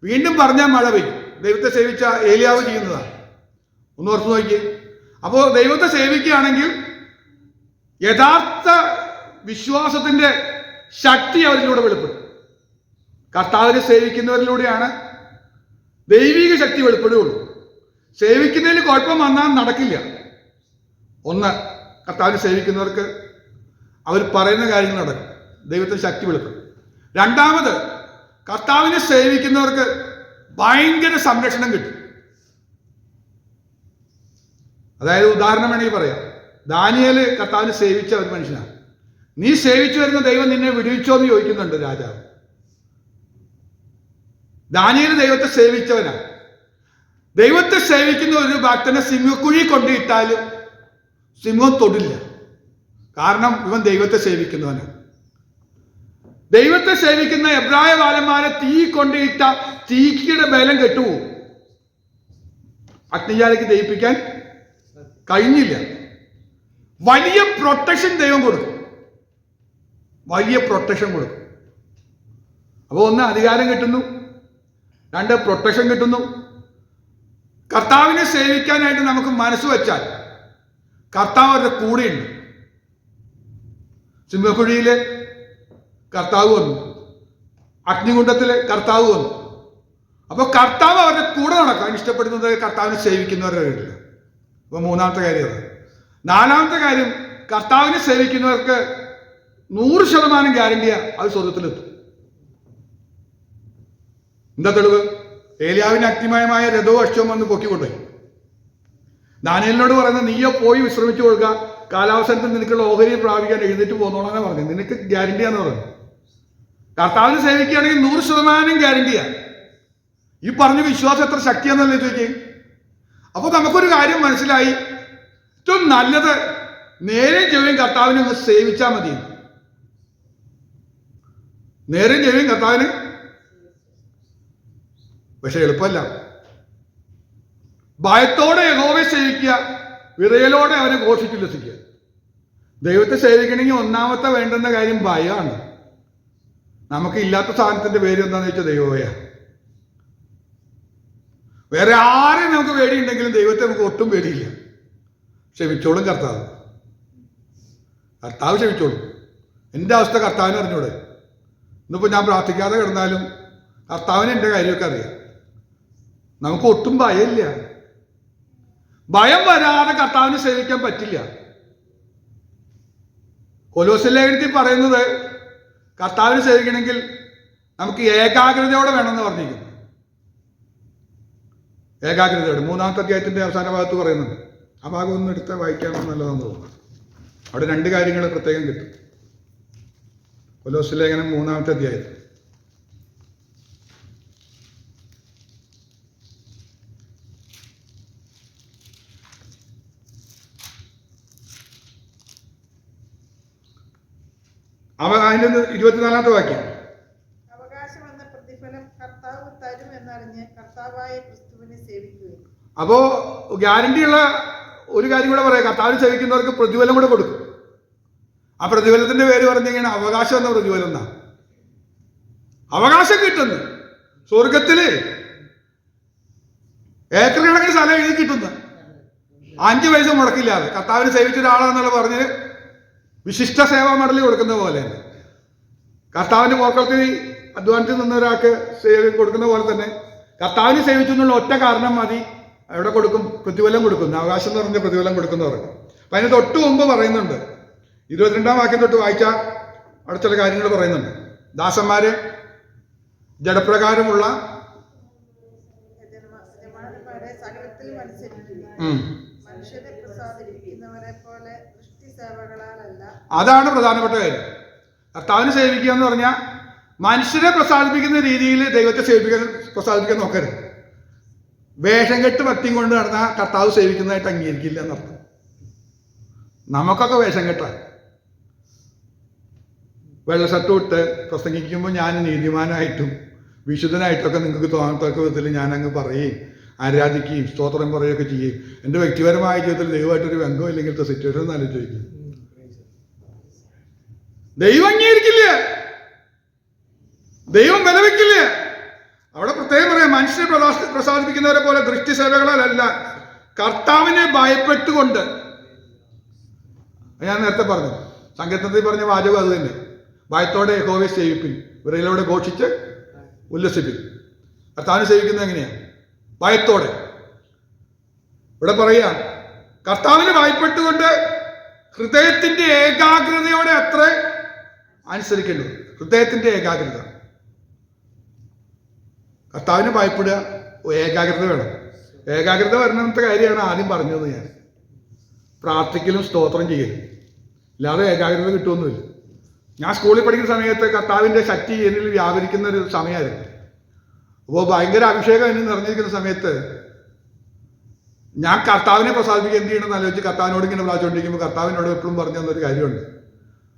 വീണ്ടും പറഞ്ഞാൽ മഴ പെയ്യും. ദൈവത്തെ സേവിച്ച ഏലിയാവ് ചെയ്യുന്നതാണ്. ഒന്ന് ഓർത്ത് നോക്കിയേ. അപ്പോൾ ദൈവത്തെ സേവിക്കുകയാണെങ്കിൽ യഥാർത്ഥ വിശ്വാസത്തിന്റെ ശക്തി അവരിലൂടെ വെളിപ്പെടും. കർത്താവിനെ സേവിക്കുന്നവരിലൂടെയാണ് ദൈവിക ശക്തി വെളിപ്പെടുകയുള്ളൂ. സേവിക്കുന്നതിൽ കുഴപ്പം വന്നാൽ നടക്കില്ല. ഒന്ന്, കർത്താവിനെ സേവിക്കുന്നവർക്ക് അവർ പറയുന്ന കാര്യങ്ങൾ നടക്കും, ദൈവത്തിന്റെ ശക്തി വെളിപ്പെടും. രണ്ടാമത്, കർത്താവിനെ സേവിക്കുന്നവർക്ക് ഭയങ്കര സംരക്ഷണം കിട്ടും. അതായത് ഉദാഹരണം വേണമെങ്കിൽ പറയാം, ദാനിയേൽ കർത്താവിനെ സേവിച്ച ഒരു മനുഷ്യനാണ്. നീ സേവിച്ചു വരുന്ന ദൈവം നിന്നെ വിടുവിച്ചോ എന്ന് ചോദിക്കുന്നുണ്ട് രാജാവ്. ദാനിയേൽ ദൈവത്തെ സേവിച്ചവനാണ്. ദൈവത്തെ സേവിക്കുന്ന ഒരു ഭക്തനെ സിംഹക്കുഴി കൊണ്ടിട്ടാലും സിംഹം തൊടില്ല. കാരണം ഇവൻ ദൈവത്തെ സേവിക്കുന്നവനാണ്. ദൈവത്തെ സേവിക്കുന്ന എബ്രായ ബാലന്മാരെ തീ കൊണ്ടിട്ട തീക്കിയുടെ ബലം കെട്ടുപോകും. അഗ്നിജാലയ്ക്ക് ദഹിപ്പിക്കാൻ കഴിഞ്ഞില്ല. വലിയ പ്രൊട്ടക്ഷൻ ദൈവം കൊടുക്കും, വലിയ പ്രൊട്ടക്ഷൻ കൊടുക്കും. അപ്പോൾ ഒന്ന് അധികാരം കിട്ടുന്നു, രണ്ട് പ്രൊട്ടക്ഷൻ കിട്ടുന്നു. കർത്താവിനെ സേവിക്കാനായിട്ട് നമുക്ക് മനസ്സ് വെച്ചാൽ കർത്താവ് അവരുടെ കൂടെയുണ്ട്. സിംഹക്കുഴിയിലെ കർത്താവ് വന്നു, അഗ്നികുണ്ഡത്തിലെ കർത്താവ് വന്നു. അപ്പൊ കർത്താവ് അവരുടെ കൂടെ നടക്കാൻ ഇഷ്ടപ്പെടുന്നത് കർത്താവിനെ സേവിക്കുന്നവരുടെ കഴിയില്ല. അപ്പൊ മൂന്നാമത്തെ കാര്യം അത്. നാലാമത്തെ കാര്യം, കർത്താവിനെ സേവിക്കുന്നവർക്ക് 100% ഗ്യാരണ്ടിയാ അത് സ്വർഗത്തിലെത്തും. എന്താ തെളിവ്? ഏലിയാവിന് അഗ്നിമയമായ രഥവും അശ്വവും വന്ന് പൊക്കിക്കൊണ്ടുപോയി. ദാനിയേലിനോട് പറയുന്നത്, നീയോ പോയി വിശ്രമിച്ചു കൊടുക്കുക, കാലാവസരത്തിൽ നിനക്കുള്ള ഓഹരി പ്രാപിക്കാൻ എഴുന്നേറ്റ് പോന്നോളാന്നാ പറഞ്ഞു. നിനക്ക് ഗ്യാരണ്ടിയാന്ന് പറഞ്ഞു. കർത്താവിനെ സേവിക്കുകയാണെങ്കിൽ 100% ഗ്യാരണ്ടിയാ. ഈ പറഞ്ഞ വിശ്വാസം എത്ര ശക്തിയാന്നല്ലേ ചോദിക്കുക. അപ്പൊ നമുക്കൊരു കാര്യം മനസ്സിലായി, ഏറ്റവും നല്ലത് നേരെ ചെവിയും കർത്താവിനെ ഒന്ന് സേവിച്ചാൽ മതി. നേരെയും ചെവിയും കർത്താവിന്, പക്ഷെ എളുപ്പമല്ല. ഭയത്തോടെ യഹോവയെ സേവിക്കുക, വിറയലോടെ അവനെ ഘോഷിച്ചുല്ലസിക്കുക. ദൈവത്തെ സേവിക്കണമെങ്കിൽ ഒന്നാമത്തെ വേണ്ടുന്ന കാര്യം ഭയമാണ്. നമുക്ക് ഇല്ലാത്ത സാധനത്തിന്റെ പേര് എന്താണെന്ന് വെച്ചാൽ ദൈവമയ. വേറെ ആരെയും നമുക്ക് പേടിയുണ്ടെങ്കിലും ദൈവത്തെ നമുക്ക് ഒട്ടും പേടിയില്ല. ക്ഷമിച്ചോളും കർത്താവ്. കർത്താവ് ക്ഷമിച്ചോളും. എൻ്റെ അവസ്ഥ കർത്താവിന് അറിഞ്ഞൂടെ? ഇന്നിപ്പോൾ ഞാൻ പ്രാർത്ഥിക്കാതെ കിടന്നാലും കർത്താവിന് എൻ്റെ കാര്യമൊക്കെ അറിയാം. നമുക്ക് ഒട്ടും ഭയമില്ല. ഭയം വരാതെ കർത്താവിനെ സേവിക്കാൻ പറ്റില്ല. കൊലോസ്യ ലേഖനത്തിൽ പറയുന്നത് കർത്താവിനെ സേവിക്കണമെങ്കിൽ നമുക്ക് ഏകാഗ്രതയോടെ വേണമെന്ന് പറഞ്ഞിരിക്കുന്നു. ഏകാഗ്രതയോടെ 3-ാമത്തെ അധ്യായത്തിന്റെ അവസാന ഭാഗത്ത് പറയുന്നുണ്ട്. ആ ഭാഗം ഒന്ന് എടുത്ത് വായിക്കാമെന്ന് നല്ലതെന്ന് തോന്നുന്നു. അവിടെ 2 കാര്യങ്ങൾ പ്രത്യേകം കിട്ടും. കൊലോസ്യ ലേഖനം 3-ാമത്തെ അധ്യായത്തിൽ അതിന്റെ 24-ാമത്തെ വാക്യം. അവകാശമെന്ന പ്രതിഫലം കർത്താവ് തരും എന്നറിഞ്ഞ് കർത്താവായ ക്രിസ്തുവിനെ സേവിക്കുക. അപ്പോ ഗ്യാരണ്ടിയുള്ള ഒരു കാര്യം കൂടെ പറയാം, കർത്താവിനെ സേവിക്കുന്നവർക്ക് പ്രതിഫലം കൂടെ കൊടുക്കും. ആ പ്രതിഫലത്തിന്റെ പേര് പറഞ്ഞിങ്ങനെ അവകാശം എന്ന പ്രതിഫലം എന്നാ. അവകാശം കിട്ടുന്നു സ്വർഗത്തില് ഏക്കർ കണക്കിന് സ്ഥലം എഴുതി കിട്ടുന്നു. 5 പൈസ മുടക്കില്ലാതെ കർത്താവിനെ സേവിച്ച ഒരാളാന്നുള്ള പറഞ്ഞ് വിശിഷ്ട സേവാ മെഡൽ കൊടുക്കുന്ന പോലെ, കർത്താവിന്റെ പോർക്കളത്തിൽ അധ്വാനത്തിൽ നിന്ന ഒരാൾക്ക് കൊടുക്കുന്ന പോലെ തന്നെ കർത്താവിനെ സേവിച്ചു എന്നുള്ള ഒറ്റ കാരണം മതി അവിടെ കൊടുക്കും, പ്രതിഫലം കൊടുക്കുന്നു. അവകാശം എന്ന് പറഞ്ഞ പ്രതിഫലം കൊടുക്കുന്നവർക്ക്. അപ്പൊ അതിന് തൊട്ട് മുമ്പ് പറയുന്നുണ്ട്, 22-ാം വാക്യം തൊട്ട് വായിച്ചാൽ അവിടെ ചില കാര്യങ്ങൾ പറയുന്നുണ്ട്. ദാസന്മാരെ ജഡപ്രകാരമുള്ള അതാണ് പ്രധാനപ്പെട്ട കാര്യം. കർത്താവിനെ സേവിക്കുക എന്ന് പറഞ്ഞാൽ മനുഷ്യരെ പ്രസാദിപ്പിക്കുന്ന രീതിയിൽ ദൈവത്തെ പ്രസാദിപ്പിക്കാൻ നോക്കരുത്. വേഷം കെട്ട് ഭക്തിയും കൊണ്ട് നടന്ന കർത്താവ് സേവിക്കുന്നതായിട്ട് അംഗീകരിക്കില്ല എന്നർത്ഥം. നമുക്കൊക്കെ വേഷം കെട്ട വെള്ള ഷർട്ട് ഇട്ട് പ്രസംഗിക്കുമ്പോൾ ഞാൻ നീതിമാനായിട്ടും വിശുദ്ധനായിട്ടൊക്കെ നിങ്ങൾക്ക് തോന്നത്തക്ക വിധത്തിൽ ഞാനങ്ങ് പറയുകയും ആരാധിക്കുകയും സ്തോത്രം പറയുകയൊക്കെ ചെയ്യും. എൻ്റെ വ്യക്തിപരമായ ജീവിതത്തിൽ ദൈവമായിട്ടൊരു ബന്ധം ഇല്ലെങ്കിലത്തെ സിറ്റുവേഷൻ ഒന്ന് ആലോചിക്കും. ദൈവം അംഗീകരിക്കില്ല, ദൈവം വിലവെക്കില്ല. അവിടെ പ്രത്യേകം പറയാം, മനുഷ്യരെ പ്രസാദിപ്പിക്കുന്നവരെ പോലെ ദൃഷ്ടി സേവകളല്ല, കർത്താവിനെ ഭയപ്പെട്ടുകൊണ്ട്. ഞാൻ നേരത്തെ പറഞ്ഞു, സങ്കീർത്തനത്തിൽ പറഞ്ഞ വാചകം അത് തന്നെ. ഭയത്തോടെ യഹോവയെ സേവിപ്പിൻ, വിറയലോടെ ഘോഷിച്ച് ഉല്ലസിപ്പിൻ. കർത്താവിനെ സേവിക്കുന്നത് എങ്ങനെയാ? ഭയത്തോടെ. ഇവിടെ പറയാ കർത്താവിനെ ഭയപ്പെട്ടുകൊണ്ട് ഹൃദയത്തിന്റെ ഏകാഗ്രതയോടെ അത്ര അനുസരിക്കേണ്ടത്. ഹൃദയത്തിന്റെ ഏകാഗ്രത. കർത്താവിനെ ഭയപ്പെടുക, ഏകാഗ്രത വേണം. ഏകാഗ്രത വരണത്തെ കാര്യമാണ് ആദ്യം പറഞ്ഞത് ഞാൻ. പ്രാർത്ഥിക്കലും സ്തോത്രം ചെയ്യലും, ഇല്ലാതെ ഏകാഗ്രത കിട്ടുമൊന്നുമില്ല. ഞാൻ സ്കൂളിൽ പഠിക്കുന്ന സമയത്ത് കർത്താവിൻ്റെ ശക്തി എന്നിൽ വ്യാപരിക്കുന്ന ഒരു സമയമായിരുന്നു. അപ്പോൾ ഭയങ്കര അഭിഷേകം എന്നിൽ നിറഞ്ഞിരിക്കുന്ന സമയത്ത് ഞാൻ കർത്താവിനെ പ്രസാദിപ്പിക്കുക എന്ത് ചെയ്യണമെന്ന് ആലോചിച്ച് കർത്താവിനോട് ഇങ്ങനെ പ്രാർത്ഥിച്ചുകൊണ്ടിരിക്കുമ്പോൾ കർത്താവിനോട് എപ്പോഴും പറഞ്ഞു തന്നൊരു കാര്യമുണ്ട്.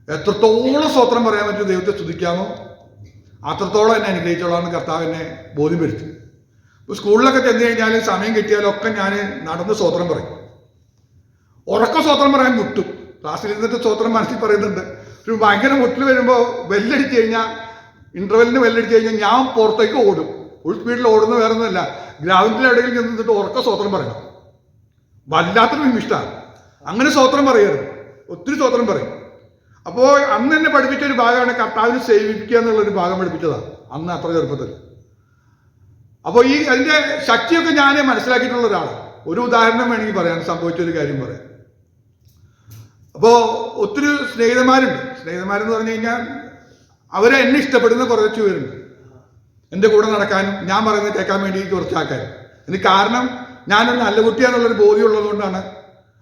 എത്രത്തോളം സ്തോത്രം പറയാൻ പറ്റും ദൈവത്തെ സ്തുതിക്കാമോ അത്രത്തോളം എന്നെ അനുഗ്രഹിച്ചോളാന്ന് കർത്താവ് എന്നെ ബോധ്യം വരുത്തി. ഇപ്പോൾ സ്കൂളിലൊക്കെ ചെന്ന് കഴിഞ്ഞാലും സമയം കിട്ടിയാലും ഒക്കെ ഞാൻ നടന്ന് സ്തോത്രം പറയും. ഉറക്ക സ്തോത്രം പറയാൻ മുട്ടും. ക്ലാസ്സിൽ ഇരുന്നിട്ട് സ്തോത്രം മനസ്സിൽ പറയുന്നുണ്ട്. ഒരു ഭയങ്കര മുട്ടിൽ വരുമ്പോൾ ബെല്ലടിച്ച് കഴിഞ്ഞാൽ ഇന്റർവെല്ലിന് ബെല്ലടിച്ച് കഴിഞ്ഞാൽ ഞാൻ പുറത്തേക്ക് ഓടും. ഫുൾ സ്പീഡിൽ ഓടുന്ന വേറെ ഒന്നുമല്ല, ഗ്രൗണ്ടിൽ എവിടെയെങ്കിലും ചെന്നിട്ട് ഉറക്ക സ്തോത്രം പറയണം. വല്ലാത്തൊരു ഇഷ്ടമാണ്. അങ്ങനെ സ്തോത്രം പറയരുത്, ഒത്തിരി സ്തോത്രം പറയും. അപ്പോൾ അന്ന് എന്നെ പഠിപ്പിച്ച ഒരു ഭാഗമാണ് കർത്താവിനെ സേവിക്കുക എന്നുള്ളൊരു ഭാഗം പഠിപ്പിച്ചതാണ് അന്ന് അത്ര ചെറുപ്പത്തിൽ. അപ്പോൾ ഈ അതിൻ്റെ ശക്തിയൊക്കെ ഞാൻ മനസ്സിലാക്കിയിട്ടുള്ള ഒരാളാണ്. ഒരു ഉദാഹരണം വേണമെങ്കിൽ പറയാൻ സംഭവിച്ചൊരു കാര്യം പറയാം. അപ്പോൾ ഒത്തിരി സ്നേഹിതന്മാരുണ്ട്. സ്നേഹിതന്മാരെന്ന് പറഞ്ഞു കഴിഞ്ഞാൽ അവരെ എന്നെ ഇഷ്ടപ്പെടുന്ന കുറച്ച് പേരുണ്ട്. എൻ്റെ കൂടെ നടക്കാനും ഞാൻ പറയുന്നത് കേൾക്കാൻ വേണ്ടി കുറച്ച് ആൾക്കാർ. ഇതിന് കാരണം ഞാനൊരു നല്ല കുട്ടിയാണെന്നുള്ളൊരു ബോധ്യം ഉള്ളതുകൊണ്ടാണ്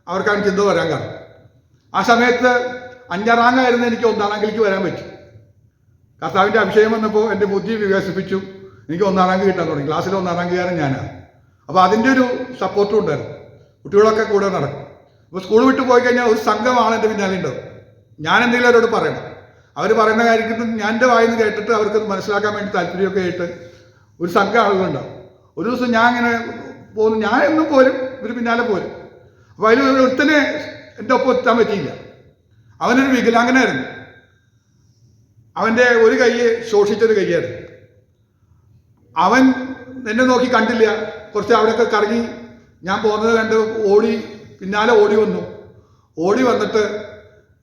അവർക്കാണ് ചിന്ത വരാൻ കാരണം. ആ സമയത്ത് 5ാം റാങ്കായിരുന്നു എനിക്ക് 1ാം റാങ്കിലേക്ക് വരാൻ പറ്റി. കർത്താവിൻ്റെ അഭിഷേകം വന്നപ്പോൾ എൻ്റെ ബുദ്ധി വികസിപ്പിച്ചു, എനിക്ക് 1ാം റാങ്ക് കിട്ടാൻ തുടങ്ങി. ക്ലാസ്സിൽ 1ാം റാങ്കുകാരൻ ഞാനാണ്. അപ്പോൾ അതിൻ്റെ ഒരു സപ്പോർട്ടും ഉണ്ടായിരുന്നു. കുട്ടികളൊക്കെ കൂടെ നടക്കും. അപ്പോൾ സ്കൂൾ വിട്ട് പോയി കഴിഞ്ഞാൽ ഒരു സംഘമാണ് എൻ്റെ പിന്നാലെ ഉണ്ടാവും. ഞാൻ എന്തെങ്കിലും അവരോട് പറയണം. അവർ പറയുന്ന കാര്യത്തിൽ ഞാൻ എൻ്റെ വായിന്ന് കേട്ടിട്ട് അവർക്ക് മനസ്സിലാക്കാൻ വേണ്ടി താല്പര്യമൊക്കെ ആയിട്ട് ഒരു സംഘം ആളുകളുണ്ടാവും. ഒരു ദിവസം ഞാൻ ഇങ്ങനെ പോകുന്നു, ഞാൻ എന്നും പോരും, ഇവർ പിന്നാലെ പോരും. അപ്പോൾ അതിൽ ഒരുത്തനെ എൻ്റെ ഒപ്പം എത്താൻ പറ്റിയില്ല. അവനൊരു വികലാംഗനായിരുന്നു. അവൻ്റെ ഒരു കൈ ശോഷിച്ചൊരു കൈയായിരുന്നു. അവൻ എന്നെ നോക്കി കണ്ടില്ല. കുറച്ച് അവിടെയൊക്കെ കറങ്ങി ഞാൻ പോകുന്നത് കണ്ട് പിന്നാലെ ഓടി വന്നു. ഓടി വന്നിട്ട്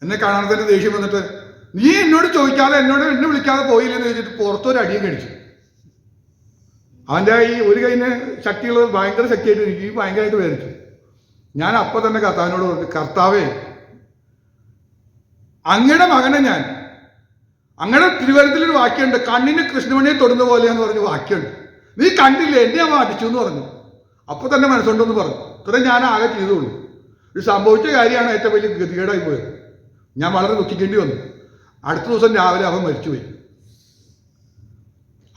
എന്നെ കാണാൻ തന്നെ ദേഷ്യം വന്നിട്ട്, നീ എന്നോട് ചോദിക്കാതെ എന്നെ വിളിക്കാതെ പോയില്ലെന്ന് ചോദിച്ചിട്ട് പുറത്തൊരു അടിയും കഴിച്ചു. അവൻ്റെ ഈ ഒരു കൈയിന് ശക്തിയുള്ളത് ഭയങ്കര ശക്തിയായിട്ട് എനിക്ക് ഭയങ്കരമായിട്ട് വേദിച്ചു. ഞാൻ അപ്പം തന്നെ കർത്താവിനോട് പറഞ്ഞു, കർത്താവേ, അങ്ങയുടെ മകനെ ഞാൻ, അങ്ങയുടെ തിരുവനന്തപുരത്തിലൊരു വാക്യമുണ്ട്, കണ്ണിന് കൃഷ്ണമണിയെ തൊടുന്ന പോലെയാന്ന് പറഞ്ഞ വാക്യമുണ്ട്. നീ കണ്ടില്ലേ, എന്നെ അവൻ അടിച്ചു എന്ന് പറഞ്ഞു. അപ്പോൾ തന്നെ മനസ്സുണ്ടെന്ന് പറഞ്ഞു. ഇത്രയും ഞാൻ ആകെ ചെയ്തുള്ളൂ. ഇത് സംഭവിച്ച കാര്യമാണ് ഏറ്റവും വലിയ ഗതികേടായി പോയത്. ഞാൻ വളരെ ദുഃഖിക്കേണ്ടി വന്നു. അടുത്ത ദിവസം രാവിലെ അവൻ മരിച്ചുപോയി.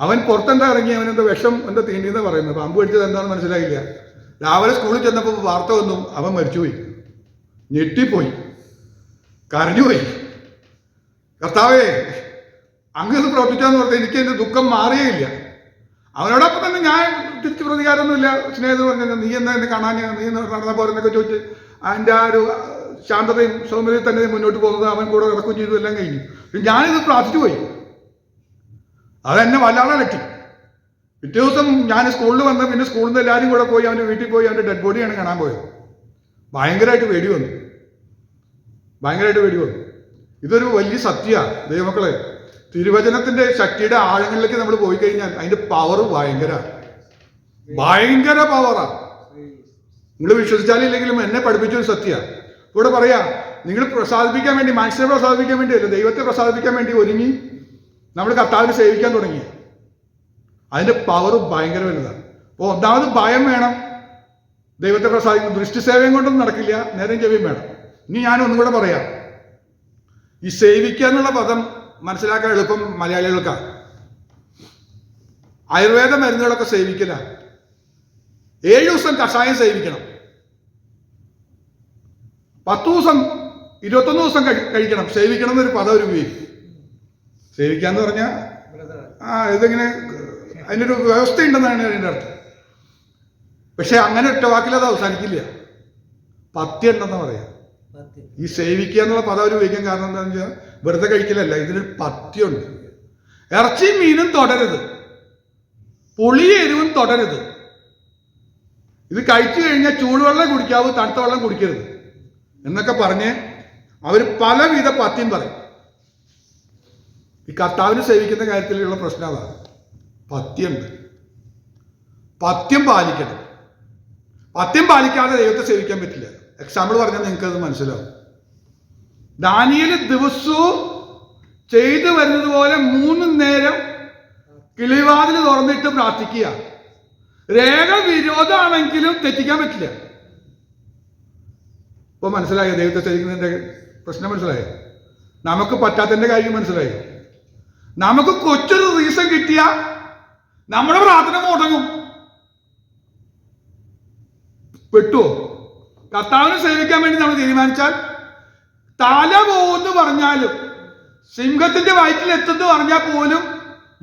അവൻ പുറത്തെന്താ ഇറങ്ങി, അവനെന്താ വിഷം എന്താ തീണ്ടിയെന്ന് പറയുന്നത്, പാമ്പ് കടിച്ചത് എന്താണെന്ന് മനസ്സിലായില്ല. രാവിലെ സ്കൂളിൽ ചെന്നപ്പോൾ വാർത്ത വന്നു, അവൻ മരിച്ചുപോയി. ഞെട്ടിപ്പോയി, കരഞ്ഞുപോയി. കർത്താവേ, അങ്ങ് പ്രവർത്തിച്ചാന്ന് പറഞ്ഞാൽ എനിക്ക് എൻ്റെ ദുഃഖം മാറിയേയില്ല. അവനോടൊപ്പം തന്നെ ഞാൻ തിരിച്ച് പ്രതികാരമൊന്നുമില്ല. സ്നേഹിതർ പറഞ്ഞു, നീ എന്താ എന്നെ കാണാൻ, നീ നടന്ന പോരെന്നൊക്കെ ചോദിച്ച് അതിൻ്റെ ആ ഒരു ശാന്തതയും സൗന്ദര്യവും തന്നെ മുന്നോട്ട് പോകുന്നത് അവൻ കൂടെ നടക്കുകയും ചെയ്തു. എല്ലാം കഴിഞ്ഞു. ഞാനിത് പ്രാർത്ഥിച്ചു പോയി. അതെന്നെ വല്ലാതെ ലറ്റി. പിറ്റേ ദിവസം ഞാൻ സ്കൂളിൽ വന്ന് പിന്നെ സ്കൂളിൽ നിന്ന് എല്ലാവരും കൂടെ പോയി അവൻ്റെ വീട്ടിൽ പോയി അവൻ്റെ ഡെഡ് ബോഡിയാണ് കാണാൻ പോയത്. ഭയങ്കരമായിട്ട് പേടി വന്നു. ഇതൊരു വലിയ സത്യമാണ് ദൈവമക്കളെ. തിരുവചനത്തിൻ്റെ ശക്തിയുടെ ആഴങ്ങളിലേക്ക് നമ്മൾ പോയി കഴിഞ്ഞാൽ അതിൻ്റെ പവർ ഭയങ്കര പവറാണ്. നിങ്ങൾ വിശ്വസിച്ചാലില്ലെങ്കിലും എന്നെ പഠിപ്പിച്ചൊരു സത്യമാണ്. ഇവിടെ പറയാ, നിങ്ങൾ പ്രസാദിപ്പിക്കാൻ വേണ്ടി, മനുഷ്യരെ പ്രസാദിപ്പിക്കാൻ വേണ്ടിയല്ല, ദൈവത്തെ പ്രസാദിപ്പിക്കാൻ വേണ്ടി ഒരുങ്ങി നമ്മൾ കർത്താവിനെ സേവിക്കാൻ തുടങ്ങി. അതിൻ്റെ പവർ ഭയങ്കര വലുതാണ്. അപ്പോൾ ഒന്നാമത് ഭയം വേണം. ദൈവത്തെ പ്രസാദിക്കുന്ന ദൃഷ്ടിസേവയും കൊണ്ടൊന്നും നടക്കില്ല, നേരം ചെവിയും വേണം. ഇനി ഞാനൊന്നും കൂടെ പറയാം. ഈ സേവിക്കുക എന്നുള്ള പദം മനസ്സിലാക്കാൻ എളുപ്പം മലയാളികൾക്കാണ്. ആയുർവേദ മരുന്നുകളൊക്കെ സേവിക്കില്ല. 7 ദിവസം കഷായം സേവിക്കണം, 10 ദിവസം 21 ദിവസം കഴിക്കണം. സേവിക്കണം എന്നൊരു പദം ഒരു ഉപയോഗിക്കും. സേവിക്കാന്ന് പറഞ്ഞാൽ ഇതിങ്ങനെ അതിനൊരു വ്യവസ്ഥ ഉണ്ടെന്നാണ് അതിൻ്റെ അർത്ഥം. പക്ഷെ അങ്ങനെ ഒറ്റ വാക്കിൽ അത് അവസാനിക്കില്ല. പഥ്യം ഉണ്ടെന്ന് പറയാം. ഈ സേവിക്കുക എന്നുള്ള പദം അവർ ഉപയോഗിക്കാൻ കാരണം എന്താണെന്ന് വെച്ചാൽ വെറുതെ കഴിക്കലല്ല, ഇതിനൊരു പഥ്യമുണ്ട്. ഇറച്ചിയും മീനും തൊടരുത്, പുളിയും എരിവും തൊടരുത്. ഇത് കഴിച്ചു കഴിഞ്ഞാൽ ചൂടുവെള്ളം കുടിക്കാവൂ, തണുത്ത വെള്ളം കുടിക്കരുത് എന്നൊക്കെ പറഞ്ഞ് അവർ പലവിധ പഥ്യം പറയും. ഈ കർത്താവിനെ സേവിക്കുന്ന കാര്യത്തിലുള്ള പ്രശ്നം അതാണ്. പഥ്യമുണ്ട്, പഥ്യം പാലിക്കണം. പഥ്യം പാലിക്കാതെ ദൈവത്തെ സേവിക്കാൻ പറ്റില്ല. എക്സാമ്പിൾ പറഞ്ഞാൽ നിങ്ങൾക്കത് മനസ്സിലാവും. ദാനിയേൽ ദിവസവും ചെയ്തു വരുന്നത് പോലെ 3 നേരം കിളിവാതിൽ തുറന്നിട്ട് പ്രാർത്ഥിക്കുക. രേഖ വിരോധമാണെങ്കിലും തെറ്റിക്കാൻ പറ്റില്ല. ഇപ്പൊ മനസ്സിലായോ ദൈവത്തെ സേവിക്കുന്നതിന്റെ പ്രശ്നം? മനസ്സിലായോ? നമുക്ക് പറ്റാത്തതിന്റെ കാര്യം മനസ്സിലായോ? നമുക്ക് കൊച്ചൊരു റീസൺ കിട്ടിയ നമ്മുടെ പ്രാർത്ഥന മുടങ്ങും. പെട്ടുവോ? കർത്താവിനെ സേവിക്കാൻ വേണ്ടി നമ്മൾ തീരുമാനിച്ചാൽ തല പോകുമെന്ന് പറഞ്ഞാലും സിംഹത്തിന്റെ വയറ്റിൽ എത്തുന്നു പറഞ്ഞാൽ പോലും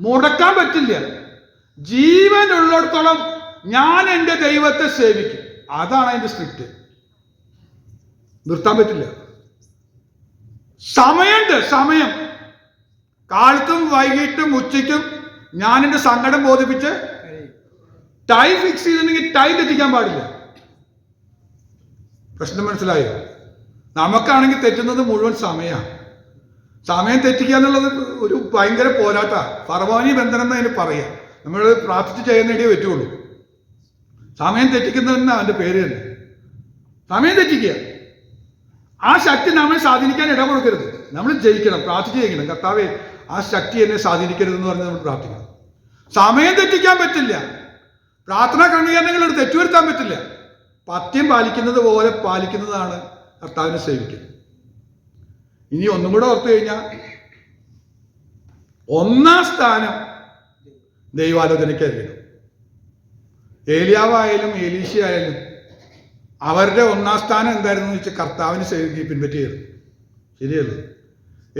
മുടക്കാൻ പറ്റില്ല. ജീവനുള്ളിടത്തോളം ഞാൻ എൻ്റെ ദൈവത്തെ സേവിക്കും. അതാണ് അതിന്റെ സ്ക്രിപ്റ്റ്. നിർത്താൻ പറ്റില്ല. സമയമുണ്ട്, സമയം. കാലത്തും വൈകിട്ടും ഉച്ചയ്ക്കും ഞാൻ എൻ്റെ സങ്കടം ബോധിപ്പിച്ച് ടൈം ഫിക്സ് ചെയ്തിട്ടുണ്ടെങ്കിൽ ടൈം തെറ്റിക്കാൻ പാടില്ല. പ്രശ്നം മനസ്സിലായോ? നമുക്കാണെങ്കിൽ തെറ്റുന്നത് മുഴുവൻ സമയമാണ്. സമയം തെറ്റിക്കുക എന്നുള്ളത് ഒരു ഭയങ്കര പോരാട്ട. ഫറവോനി ബന്ധനം എന്ന് അതിന് പറയാം. നമ്മൾ പ്രാർത്ഥിച്ച് ചെയ്യുന്നതിനേ പറ്റുള്ളൂ. സമയം തെറ്റിക്കുന്നതെന്ന് അവൻ്റെ പേര് തന്നെ. സമയം തെറ്റിക്കുക. ആ ശക്തി നമ്മെ സ്വാധീനിക്കാൻ ഇട കൊടുക്കരുത്. നമ്മൾ ജയിക്കണം, പ്രാർത്ഥിച്ച് ജയിക്കണം. കർത്താവേ, ആ ശക്തി എന്നെ സ്വാധീനിക്കരുതെന്ന് പറഞ്ഞ് നമ്മൾ പ്രാർത്ഥിക്കണം. സമയം തെറ്റിക്കാൻ പറ്റില്ല. പ്രാർത്ഥനാ ക്രമീകരണങ്ങൾ തെറ്റുവരുത്താൻ പറ്റില്ല. പഥ്യം പാലിക്കുന്നത് പോലെ പാലിക്കുന്നതാണ് കർത്താവിനെ സേവിക്കുന്നത്. ഇനി ഒന്നും കൂടെ ഓർത്തു കഴിഞ്ഞാൽ ഒന്നാം സ്ഥാനം ദൈവാലോചനയ്ക്കായിരിക്കണം. ഏലിയാവായാലും എലീശ ആയാലും അവരുടെ ഒന്നാം സ്ഥാനം എന്തായിരുന്നു എന്ന് വെച്ചാൽ കർത്താവിനെ സേവിക്കുകയും പിൻപറ്റുകയായിരുന്നു. ശരിയല്ലേ?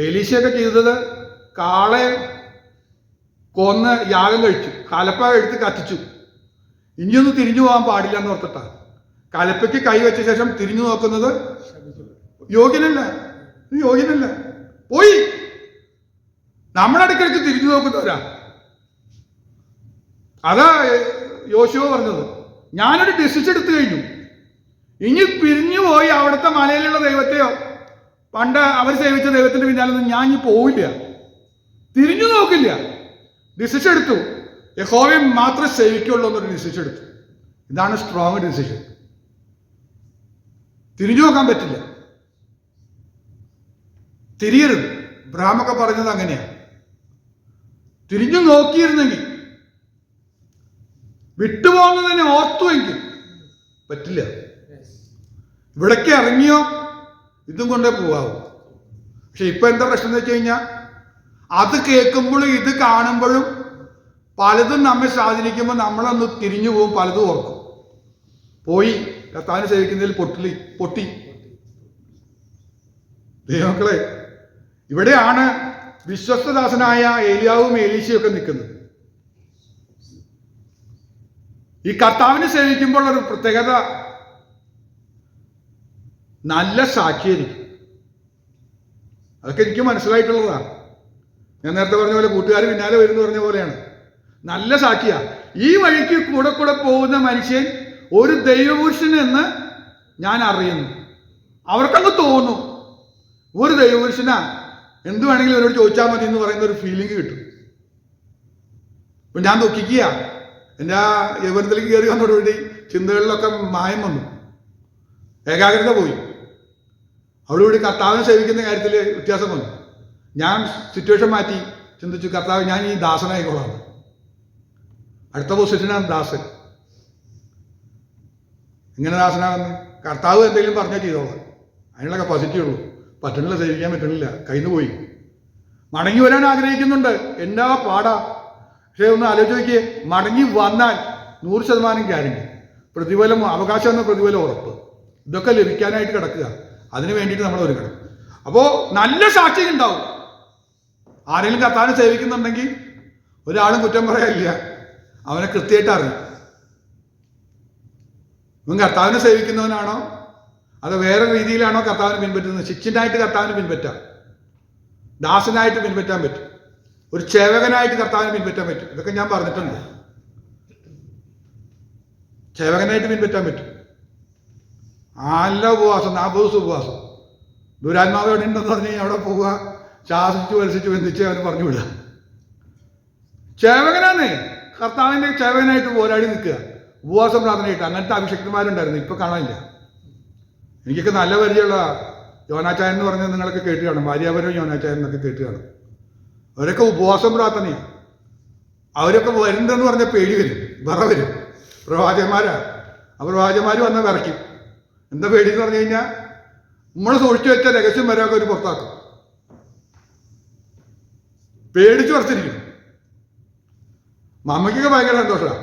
എലീശയൊക്കെ ചെയ്തത് കാളയെ കൊന്ന് യാഗം കഴിച്ചു, കലപ്പ എടുത്ത് കത്തിച്ചു. ഇനിയൊന്നും തിരിഞ്ഞു പോകാൻ പാടില്ല എന്ന് ഓർത്തിട്ടാണ്. കലപ്പയ്ക്ക് കൈവച്ച ശേഷം തിരിഞ്ഞു നോക്കുന്നത് യോഗ്യനല്ല, യോഗ്യനല്ല. പോയി. നമ്മളിടയ്ക്കിടയ്ക്ക് തിരിഞ്ഞു നോക്കുന്നവരാ. അതാ യോശുവ പറഞ്ഞത്. ഞാനൊരു ഡിസിഷൻ എടുത്തു കഴിഞ്ഞു. ഇനി പിരിഞ്ഞു പോയി അവിടുത്തെ മലയിലുള്ള ദൈവത്തെയോ പണ്ട് അവർ സേവിച്ച ദൈവത്തിന്റെ പിന്നാലൊന്നും ഞാൻ ഇനി പോവില്ല, തിരിഞ്ഞു നോക്കില്ല. ഡിസിഷൻ എടുത്തു. യഹോവയെ മാത്രമേ സേവിക്കുള്ളൂ എന്നൊരു ഡിസിഷൻ എടുത്തു. ഇതാണ് സ്ട്രോങ് ഡിസിഷൻ. തിരിഞ്ഞു നോക്കാൻ പറ്റില്ല, തിരിയരുത്. ഇബ്രാഹിമൊക്കെ പറഞ്ഞത് അങ്ങനെയാണ്. തിരിഞ്ഞു നോക്കിയിരുന്നെങ്കിൽ, വിട്ടുപോകുന്നതിനെ ഓർത്തുവെങ്കിൽ പറ്റില്ല. ഇവിടേക്ക് ഇറങ്ങിയോ ഇതും കൊണ്ടേ പോവാവും. പക്ഷെ ഇപ്പൊ എന്താ പ്രശ്നം എന്ന് വെച്ച് കഴിഞ്ഞാൽ അത് കേൾക്കുമ്പോഴും ഇത് കാണുമ്പോഴും പലതും നമ്മെ സ്വാധീനിക്കുമ്പോൾ നമ്മളൊന്ന് തിരിഞ്ഞു പോകും, പലതും ഓർക്കും. പോയി കർത്താവിനെ സേവിക്കുന്നതിൽ പൊട്ടി. ദൈവമക്കളെ, ഇവിടെയാണ് വിശ്വസ്തദാസനായ ഏലിയാവും എലീശയും ഒക്കെ നിൽക്കുന്നത്. ഈ കർത്താവിനെ സേവിക്കുമ്പോൾ ഒരു പ്രത്യേകത, നല്ല സാക്ഷിയായിരിക്കും. അതൊക്കെ എനിക്ക് മനസ്സിലായിട്ടുള്ളതാണ്. ഞാൻ നേരത്തെ പറഞ്ഞ പോലെ കൂട്ടുകാർ പിന്നാലെ വരുന്നു പറഞ്ഞ പോലെയാണ്. നല്ല സാക്ഷിയാ. ഈ വഴിക്ക് കൂടെ കൂടെ പോകുന്ന മനുഷ്യൻ ഒരു ദൈവപുരുഷൻ എന്ന് ഞാൻ അറിയുന്നു. അവർക്കങ്ങ് തോന്നും ഒരു ദൈവപുരുഷനാ, എന്ത് വേണമെങ്കിലും അവരോട് ചോദിച്ചാൽ മതി എന്ന് പറയുന്ന ഒരു ഫീലിംഗ് കിട്ടും. ഇപ്പം ഞാൻ ദുഃഖിക്കുക. എൻ്റെ ആ യൗവനത്തിലേക്ക് കയറി വന്നതോടുകൂടി ചിന്തകളിലൊക്കെ മായം വന്നു, ഏകാഗ്രത പോയി. അവളോട് കർത്താവിനെ സേവിക്കുന്ന കാര്യത്തിൽ വ്യത്യാസം വന്നു. ഞാൻ സിറ്റുവേഷൻ മാറ്റി ചിന്തിച്ചു, കർത്താവ് ഞാൻ ഈ ദാസനായിക്കോളാം. അടുത്ത പൊസിഷനാണ് ദാസൻ. എങ്ങനെ ദാസനാകുന്നു? കർത്താവ് എന്തെങ്കിലും പറഞ്ഞാൽ ചെയ്തോളാം. അതിനുള്ള കപ്പാസിറ്റി ഉള്ളൂ. പറ്റണില്ല, സേവിക്കാൻ പറ്റണില്ല, കയ്യിൽ നിന്ന് പോയി. മടങ്ങി വരാൻ ആഗ്രഹിക്കുന്നുണ്ട്, എന്നാ പാടാ. പക്ഷേ ഒന്ന് ആലോചിച്ച് നോക്കിയേ, മടങ്ങി വന്നാൽ 100% ഗ്യാരണ്ടി. പ്രതിഫലം, അവകാശം എന്ന പ്രതിഫലം ഉറപ്പ്. ഇതൊക്കെ ലഭിക്കാനായിട്ട് കിടക്കുക. അതിന് വേണ്ടിയിട്ട് നമ്മൾ ഒരുക്കണം. അപ്പോൾ നല്ല സാക്ഷി ഉണ്ടാവും. ആരെങ്കിലും കർത്താവിനെ സേവിക്കുന്നുണ്ടെങ്കിൽ ഒരാളും കുറ്റം പറയാനില്ല, അവനെ കൃത്യമായിട്ട് അറിയും. ഇവൻ കർത്താവിനെ സേവിക്കുന്നവനാണോ അത് വേറെ രീതിയിലാണോ കർത്താവിനെ പിൻപറ്റുന്നത്? ശിഷ്യനായിട്ട് കർത്താവിനെ പിൻപറ്റാം, ദാസനായിട്ട് പിൻപറ്റാൻ പറ്റും, ഒരു സേവകനായിട്ട് കർത്താവിനെ പിൻപറ്റാൻ പറ്റും. ഇതൊക്കെ ഞാൻ പറഞ്ഞിട്ടുണ്ട്. സേവകനായിട്ട് പിൻപറ്റാൻ പറ്റും. നല്ല ഉപവാസം, 40 ദിവസം ഉപവാസം. ദുരാത്മാവ് എവിടെ ഉണ്ടെന്ന് പറഞ്ഞു കഴിഞ്ഞാൽ അവിടെ പോവുക, ശാസിച്ചു വലസിച്ചു ബന്ധിച്ച് അവന് പറഞ്ഞു വിടുക. സേവകനാന്നേ, കർത്താവിൻ്റെ സേവകനായിട്ട് പോരാടി നിൽക്കുക, ഉപവാസം പ്രാർത്ഥനയായിട്ട്. അങ്ങനത്തെ അഭിഷക്തന്മാരുണ്ടായിരുന്നു, ഇപ്പൊ കാണാനില്ല. എനിക്കൊക്കെ നല്ല പരിചയമുള്ള യോനാചായൻ എന്ന് പറഞ്ഞാൽ നിങ്ങളൊക്കെ കേട്ട് കാണും. ഭാര്യാപരം യോനാചായൻ എന്നൊക്കെ കേട്ട് കാണും. അവരൊക്കെ ഉപവാസം പ്രാർത്ഥനയാണ്. അവരൊക്കെ വരുന്നുണ്ടെന്ന് പറഞ്ഞാൽ പേടി വരും, വിറ വരും. പ്രവാചകന്മാരാ. ആ പ്രവാചകന്മാർ വന്നാൽ വിറയ്ക്കും. എന്താ പേടി എന്ന് പറഞ്ഞു കഴിഞ്ഞാൽ നമ്മൾ സൂക്ഷിച്ചു വെച്ച രഹസ്യം വരെ അവർ പുറത്താക്കും. പേടിച്ച് വരച്ചിരിക്കും. മമ്മിക്കൊക്കെ ഭയങ്കര സന്തോഷമാണ്.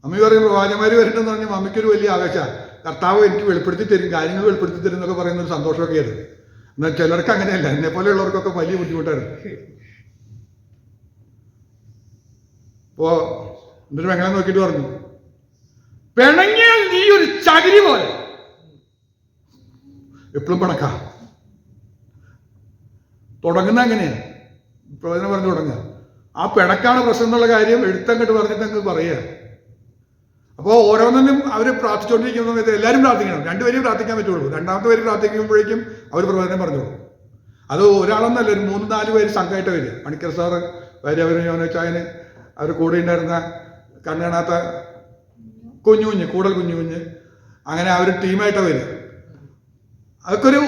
മമ്മി പറയും പ്രവാചകന്മാർ വരുന്നുണ്ടെന്ന് പറഞ്ഞാൽ മമ്മിക്കൊരു വലിയ ആവേശമാണ്. കർത്താവ് എനിക്ക് വെളിപ്പെടുത്തി തരും, കാര്യങ്ങൾ വെളിപ്പെടുത്തി തരും എന്നൊക്കെ പറയുന്ന ഒരു സന്തോഷമൊക്കെ ആയിരുന്നു. എന്നാൽ ചിലർക്ക് അങ്ങനെയല്ല, എന്നെ പോലെയുള്ളവർക്കൊക്കെ വലിയ ബുദ്ധിമുട്ടായിരുന്നു. അപ്പോൾ എന്നിട്ട് പെങ്ങളെ നോക്കിയിട്ട് പറഞ്ഞു, പിണങ്ങിയാൽ നീ ഒരു ചകിരി പോലെ. എപ്പോഴും പിണക്കാ. തുടങ്ങുന്ന അങ്ങനെയാണ്, പ്രവചനം പറഞ്ഞു തുടങ്ങുക. ആ പിണക്കാണ് പ്രശ്നം എന്നുള്ള കാര്യം എടുത്തങ്ങോട്ട് പറഞ്ഞിട്ട് അങ്ങ് പറയുക. അപ്പോൾ ഓരോന്നിനും അവർ പ്രാർത്ഥിച്ചുകൊണ്ടിരിക്കുന്ന സമയത്ത് എല്ലാവരും പ്രാർത്ഥിക്കണം. രണ്ടുപേരും പ്രാർത്ഥിക്കാൻ പറ്റുള്ളൂ. രണ്ടാമത്തെ പേര് പ്രാർത്ഥിക്കുമ്പോഴേക്കും അവർ പ്രവചനം പറഞ്ഞോളൂ. അത് ഒരാളൊന്നല്ല, ഒരു 3-4 പേര് സംഘമായിട്ട് വരിക. പണിക്കർ സാറ് വരിക, അവർ യോനച്ചായന്, അവർ കൂടെ ഉണ്ടായിരുന്ന കണ്ണ് കാണാത്ത കുഞ്ഞു കൂടൽ കുഞ്ഞു, അങ്ങനെ അവർ ടീമായിട്ടാണ് വരിക. അതൊക്കെ ഒരു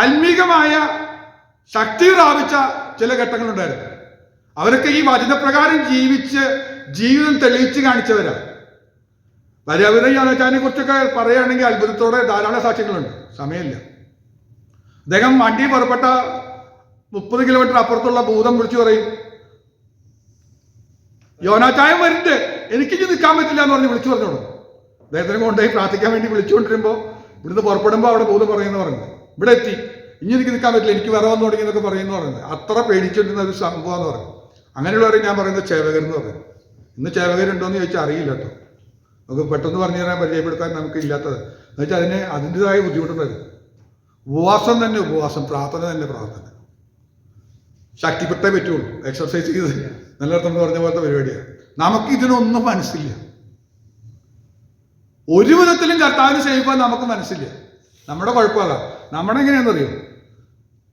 ആത്മീകമായ ശക്തി പ്രാപിച്ച ചില ഘട്ടങ്ങളുണ്ടായിരുന്നു. അവരൊക്കെ ഈ വചനപ്രകാരം ജീവിച്ച് ജീവിതം തെളിയിച്ച് കാണിച്ചവരാണ്. വരവരെ യോനച്ചാനെ കുറിച്ചൊക്കെ പറയുകയാണെങ്കിൽ അത്ഭുതത്തോടെ ധാരാളം സാക്ഷ്യങ്ങളുണ്ട്. സമയമില്ല. അദ്ദേഹം വണ്ടി പുറപ്പെട്ട 30 കിലോമീറ്റർ അപ്പുറത്തുള്ള ഭൂതം വിളിച്ചു പറയും, യോനാച്ചായം വരുന്നുണ്ട്, എനിക്കിനി നിൽക്കാൻ പറ്റില്ല എന്ന് പറഞ്ഞ് വിളിച്ചു പറഞ്ഞോളൂ. അദ്ദേഹത്തിനെ കൊണ്ടുപോയി പ്രാർത്ഥിക്കാൻ വേണ്ടി വിളിച്ചുകൊണ്ടിരുമ്പോൾ ഇവിടുന്ന് പുറപ്പെടുമ്പോൾ അവിടെ ഭൂതം പറയുന്നു പറഞ്ഞു, ഇവിടെ എത്തി, ഇനി എനിക്ക് നിൽക്കാൻ പറ്റില്ല, എനിക്ക് വിറവെന്ന് തുടങ്ങി എന്നൊക്കെ പറയുന്നു പറയുന്നത്. അത്ര പേടിച്ചിട്ടുന്ന ഒരു സംഭവം എന്ന് പറയും. അങ്ങനെയുള്ളവരെ ഞാൻ പറയുന്നത് ചേവകരെന്ന് പറയും. ഇന്ന് ചേവകരുണ്ടോ എന്ന് ചോദിച്ചാൽ അറിയില്ല കേട്ടോ. നമുക്ക് പെട്ടെന്ന് പറഞ്ഞു തരാൻ പരിചയപ്പെടുത്താൻ നമുക്ക് ഇല്ലാത്തത് എന്ന് വെച്ചാൽ അതിൻ്റെതായ ബുദ്ധിമുട്ടുണ്ടായിരുന്നു. ഉപവാസം തന്നെ ഉപവാസം, പ്രാർത്ഥന തന്നെ പ്രാർത്ഥന. ശക്തിപ്പെട്ടേ പറ്റുള്ളൂ. എക്സർസൈസ് ചെയ്ത് നല്ലർത്ഥം പറഞ്ഞ പോലത്തെ പരിപാടിയാണ്. നമുക്ക് ഇതിനൊന്നും മനസ്സില്ല. ഒരു വിധത്തിലും കർത്താവിന് സേവിക്കാൻ നമുക്ക് മനസ്സില്ല. നമ്മുടെ കുഴപ്പമല്ല. നമ്മുടെ എങ്ങനെയാണെന്നറിയോ,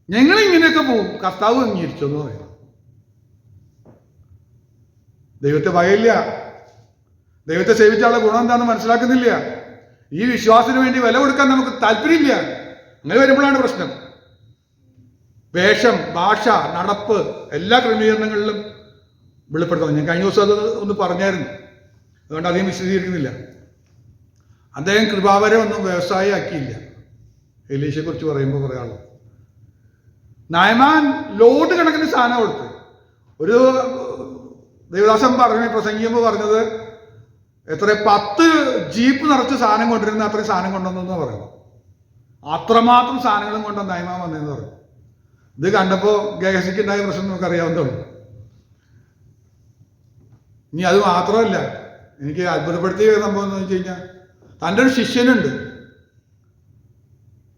ഞങ്ങളിങ്ങനെയൊക്കെ പോവും, കർത്താവ് അംഗീകരിച്ചു എന്ന് പറയും. ദൈവത്തെ ഭയമില്ല. ദൈവത്തെ സേവിച്ചാലുള്ള ഗുണം എന്താണെന്ന് മനസ്സിലാക്കുന്നില്ല. ഈ വിശ്വാസത്തിന് വേണ്ടി വില കൊടുക്കാൻ നമുക്ക് താല്പര്യമില്ല. അങ്ങനെ വരുമ്പോഴാണ് പ്രശ്നം. വേഷം, ഭാഷ, നടപ്പ്, എല്ലാ ക്രമീകരണങ്ങളിലും വെളിപ്പെടുത്തണം. ഞാൻ കഴിഞ്ഞ ദിവസം അത് ഒന്ന് പറഞ്ഞായിരുന്നു, അതുകൊണ്ട് അധികം വിശദീകരിക്കുന്നില്ല. അദ്ദേഹം കൃപാവരെ ഒന്നും വ്യവസായം ആക്കിയില്ല. എലീശയെ കുറിച്ച് പറയുമ്പോൾ പറയാനുള്ളൂ, നയമാൻ ലോഡ് കണക്കിന് സാധനം കൊടുത്ത്. ഒരു ദേവദാസൻ പ്രസംഗിക്കുമ്പോൾ പറഞ്ഞത് എത്ര 10 ജീപ്പ് നിറച്ച് സാധനം കൊണ്ടിരുന്ന അത്രയും സാധനം കൊണ്ടുവന്നെന്ന് പറയുന്നു. അത്രമാത്രം സാധനങ്ങളും കൊണ്ട് നയമാൻ വന്നതെന്ന് പറയും. ഇത് കണ്ടപ്പോൾ ഗേഹസിക്ക് ഉണ്ടായ പ്രശ്നം നമുക്കറിയാവുന്നതുള്ളൂ. ഇനി അത് മാത്രമല്ല, എനിക്ക് അത്ഭുതപ്പെടുത്തിയ സംഭവം എന്ന് വെച്ച് കഴിഞ്ഞാൽ, തൻ്റെ ഒരു ശിഷ്യനുണ്ട്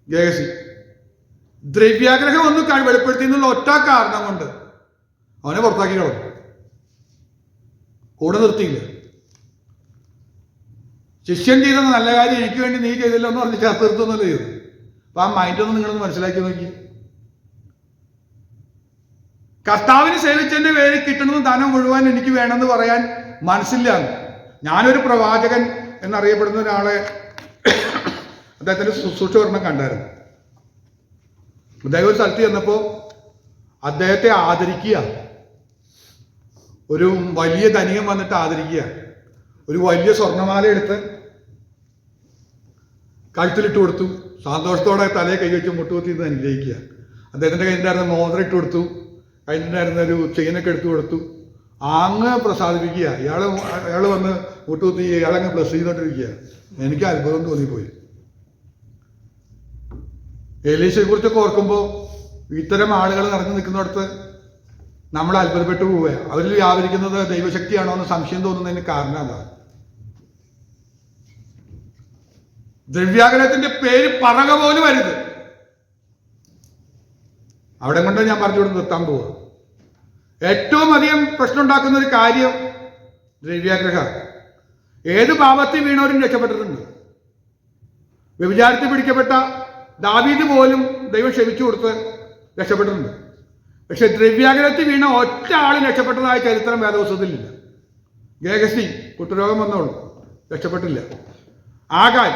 ഗേഹസി. ദ്രവ്യാഗ്രഹം ഒന്നും വെളിപ്പെടുത്തി എന്നുള്ള ഒറ്റ കാരണം കൊണ്ട് അവനെ പുറത്താക്കി കളഞ്ഞു. കൂടെ നിർത്തിയില്ല. ശിഷ്യൻ ചെയ്ത നല്ല കാര്യം എനിക്ക് വേണ്ടി നീ ചെയ്തില്ല എന്ന് പറഞ്ഞ് ചേർത്ത് നിർത്തുന്നല്ലോ ചെയ്തു. അപ്പൊ ആ മൈൻഡൊന്നും നിങ്ങളൊന്ന് മനസ്സിലാക്കി നോക്കി. കർത്താവിന് സേവിച്ചതിന്റെ പേര് കിട്ടുന്നത് ധനം മുഴുവൻ എനിക്ക് വേണമെന്ന് പറയാൻ മനസ്സില്ല. ഞാനൊരു പ്രവാചകൻ എന്നറിയപ്പെടുന്ന ഒരാളെ അദ്ദേഹത്തിന്റെ ശുശ്രൂഷ ഒരെണ്ണം കണ്ടായിരുന്നു. അദ്ദേഹം ഒരു സ്ഥലത്ത് ചെന്നപ്പോൾ അദ്ദേഹത്തെ ആദരിക്കുക, ഒരു വലിയ ധനികൻ വന്നിട്ട് ആദരിക്കുക. ഒരു വലിയ സ്വർണ്ണമാല എടുത്ത് കഴുത്തിലിട്ട് കൊടുത്തു. സന്തോഷത്തോടെ തലയെ കൈവച്ച് മുട്ടുകുത്തി അനുഗ്രഹിക്കുക. അദ്ദേഹത്തിൻ്റെ കയ്യിലുണ്ടായിരുന്ന മോതിരം ഇട്ട് കൊടുത്തു. കയ്യിലുണ്ടായിരുന്ന ഒരു ചെയിനൊക്കെ എടുത്തു കൊടുത്തു. അങ്ങ് പ്രസാദിപ്പിക്കുക. അയാൾ വന്ന് മുട്ടുകുത്തി ഇയാളങ്ങ് ബ്ലസ് ചെയ്തോണ്ടിരിക്കുക. എനിക്ക് അത്ഭുതം തോന്നിപ്പോയി. എലീശയെ കുറിച്ചൊക്കെ ഓർക്കുമ്പോൾ ഇത്തരം ആളുകൾ നിറഞ്ഞു നിൽക്കുന്നിടത്ത് നമ്മൾ അത്ഭുതപ്പെട്ടു പോവുക. അവരിൽ വ്യാപരിക്കുന്നത് ദൈവശക്തിയാണോ എന്ന് സംശയം തോന്നുന്നതിന് കാരണം എന്താണ്? ദ്രവ്യാഗ്രഹത്തിന്റെ പേര് പറക പോലും വരുത്. അവിടെ കൊണ്ട് ഞാൻ പറഞ്ഞുകൊണ്ട് നിർത്താൻ പോവുക. ഏറ്റവും അധികം പ്രശ്നം ഉണ്ടാക്കുന്ന ഒരു കാര്യം ദ്രവ്യാഗ്രഹ. ഏത് പാപത്തിൽ വീണവരും രക്ഷപ്പെട്ടിട്ടുണ്ട്. വ്യഭിചാരത്തിൽ പിടിക്കപ്പെട്ട ദാവീദ് പോലും ദൈവം ക്ഷമിച്ചു കൊടുത്ത് രക്ഷപ്പെട്ടിട്ടുണ്ട്. പക്ഷെ ദ്രവ്യാഗ്രഹത്തിൽ വീണ ഒറ്റ ആളും രക്ഷപ്പെട്ടതായ ചരിത്രം വേദപുസ്തകത്തിലില്ല. ഗേഹസി കുഷ്ഠരോഗം വന്നോളൂ, രക്ഷപ്പെട്ടില്ല. ആകാൻ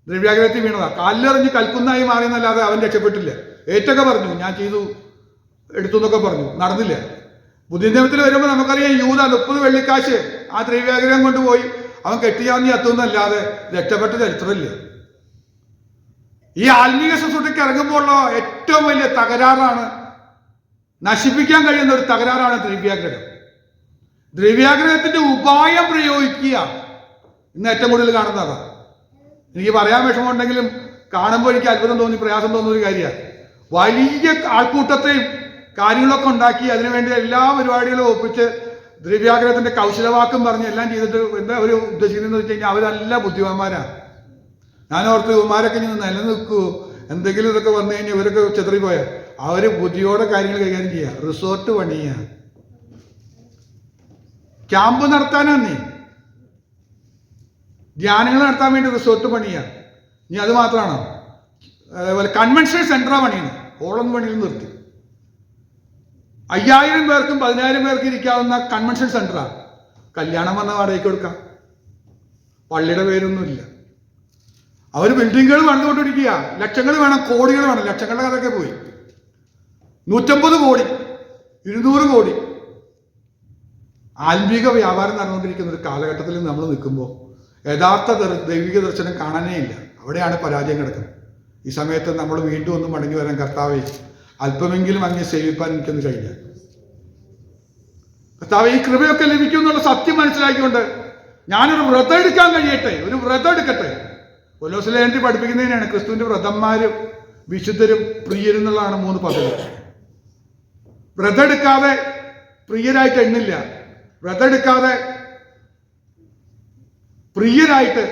ദ്രവ്യാഗ്രഹത്തിൽ വീണതാ, കാലിലെറിഞ്ഞ് കൽക്കുന്നായി മാറിയെന്നല്ലാതെ അവൻ രക്ഷപ്പെട്ടില്ല. ഏറ്റൊക്കെ പറഞ്ഞു, ഞാൻ ചെയ്തു എടുത്തു എന്നൊക്കെ പറഞ്ഞു, നടന്നില്ല. പുതിയ നിയമത്തിൽ വരുമ്പോൾ നമുക്കറിയാം, യൂദ 30 വെള്ളിക്കാശ് ആ ദ്രവ്യാഗ്രഹം കൊണ്ടുപോയി അവൻ കെട്ടിയാന്നി എത്തുന്നല്ലാതെ രക്ഷപ്പെട്ട ചരിത്രമില്ല. ഈ ആത്മീയ ശുശ്രൂഷയ്ക്ക് ഇറങ്ങുമ്പോഴുള്ള ഏറ്റവും വലിയ തകരാറാണ്, നശിപ്പിക്കാൻ കഴിയുന്ന ഒരു തകരാറാണ് ദ്രവ്യാഗ്രഹം. ദ്രവ്യാഗ്രഹത്തിന്റെ ഉപായം പ്രയോഗിക്കുക ഇന്ന് ഏറ്റവും കൂടുതൽ കാണുന്നതാണ്. എനിക്ക് പറയാൻ വിഷമമുണ്ടെങ്കിലും കാണുമ്പോൾ എനിക്ക് അത്ഭുതം തോന്നി, പ്രയാസം തോന്നുന്ന ഒരു കാര്യമാണ്. വലിയ ആൾക്കൂട്ടത്തെയും കാര്യങ്ങളൊക്കെ ഉണ്ടാക്കി അതിനുവേണ്ടി എല്ലാ പരിപാടികളും ഒപ്പിച്ച് ദ്രവ്യാഗ്രഹത്തിന്റെ കൗശലവാക്കും പറഞ്ഞ് എല്ലാം ചെയ്തിട്ട് എന്താ അവർ ഉദ്ദേശിക്കുന്നതെന്ന് വെച്ച് കഴിഞ്ഞാൽ അവരല്ല ബുദ്ധിമാന്മാരാണ്. ഞാൻ ഓർത്ത് ഇവന്മാരൊക്കെ ഇനി നിലനിൽക്കുമോ, എന്തെങ്കിലും ഇതൊക്കെ വന്നു കഴിഞ്ഞാൽ ഇവരൊക്കെ ചെതറിപ്പോയാൽ അവർ ബുദ്ധിയോടെ കാര്യങ്ങൾ കൈകാര്യം ചെയ്യുക. റിസോർട്ട് പണിയുക, ക്യാമ്പ് നടത്താനാണ്, ധ്യാനങ്ങൾ നടത്താൻ വേണ്ടി റിസോർട്ട് പണിയുക. ഇനി അത് മാത്രമാണോ? അതേപോലെ കൺവെൻഷൻ സെന്ററാണ് പണിയാണ്. ഓളം പണിയിൽ നിർത്തി 5000 പേർക്കും 10000 പേർക്ക് ഇരിക്കാവുന്ന കൺവെൻഷൻ സെന്ററാണ്. കല്യാണം വന്ന വാടകയ്ക്ക് കൊടുക്കാം. പള്ളിയുടെ പേരൊന്നുമില്ല. അവർ ബിൽഡിങ്ങുകൾ പണിതുകൊണ്ടിരിക്കുക. ലക്ഷങ്ങൾ വേണം, കോടികൾ വേണം. ലക്ഷങ്ങളുടെ കഥയൊക്കെ പോയി. 150 കോടി 200 കോടി ആത്മീക വ്യാപാരം നടന്നുകൊണ്ടിരിക്കുന്ന ഒരു കാലഘട്ടത്തിൽ നമ്മൾ നിൽക്കുമ്പോൾ യഥാർത്ഥ ദൈവിക ദർശനം കാണാനേ ഇല്ല. അവിടെയാണ് പരാജയം കിടക്കുന്നത്. ഈ സമയത്ത് നമ്മൾ വീണ്ടും ഒന്ന് മടങ്ങി വരാൻ, കർത്താവേ അല്പമെങ്കിലും അങ്ങ് സേവിപ്പാൻ എനിക്കൊന്ന് കഴിഞ്ഞാൽ, കർത്താവേ ഈ കൃപയൊക്കെ ലഭിക്കും എന്നുള്ള സത്യം മനസ്സിലാക്കിക്കൊണ്ട് ഞാനൊരു വ്രതം എടുക്കാൻ കഴിയട്ടെ, ഒരു വ്രതം എടുക്കട്ടെ. കൊലോസ്യലേഖനത്തിൽ പഠിപ്പിക്കുന്നതിനാണ് ക്രിസ്തുവിന്റെ വ്രതന്മാരും വിശുദ്ധരും പ്രിയരും എന്നുള്ളതാണ് 3 പദങ്ങൾ. വ്രതം എടുക്കാതെ പ്രിയരായിട്ട് എണ്ണില്ല. വ്രതം എടുക്കാതെ പ്രിയരായിട്ട്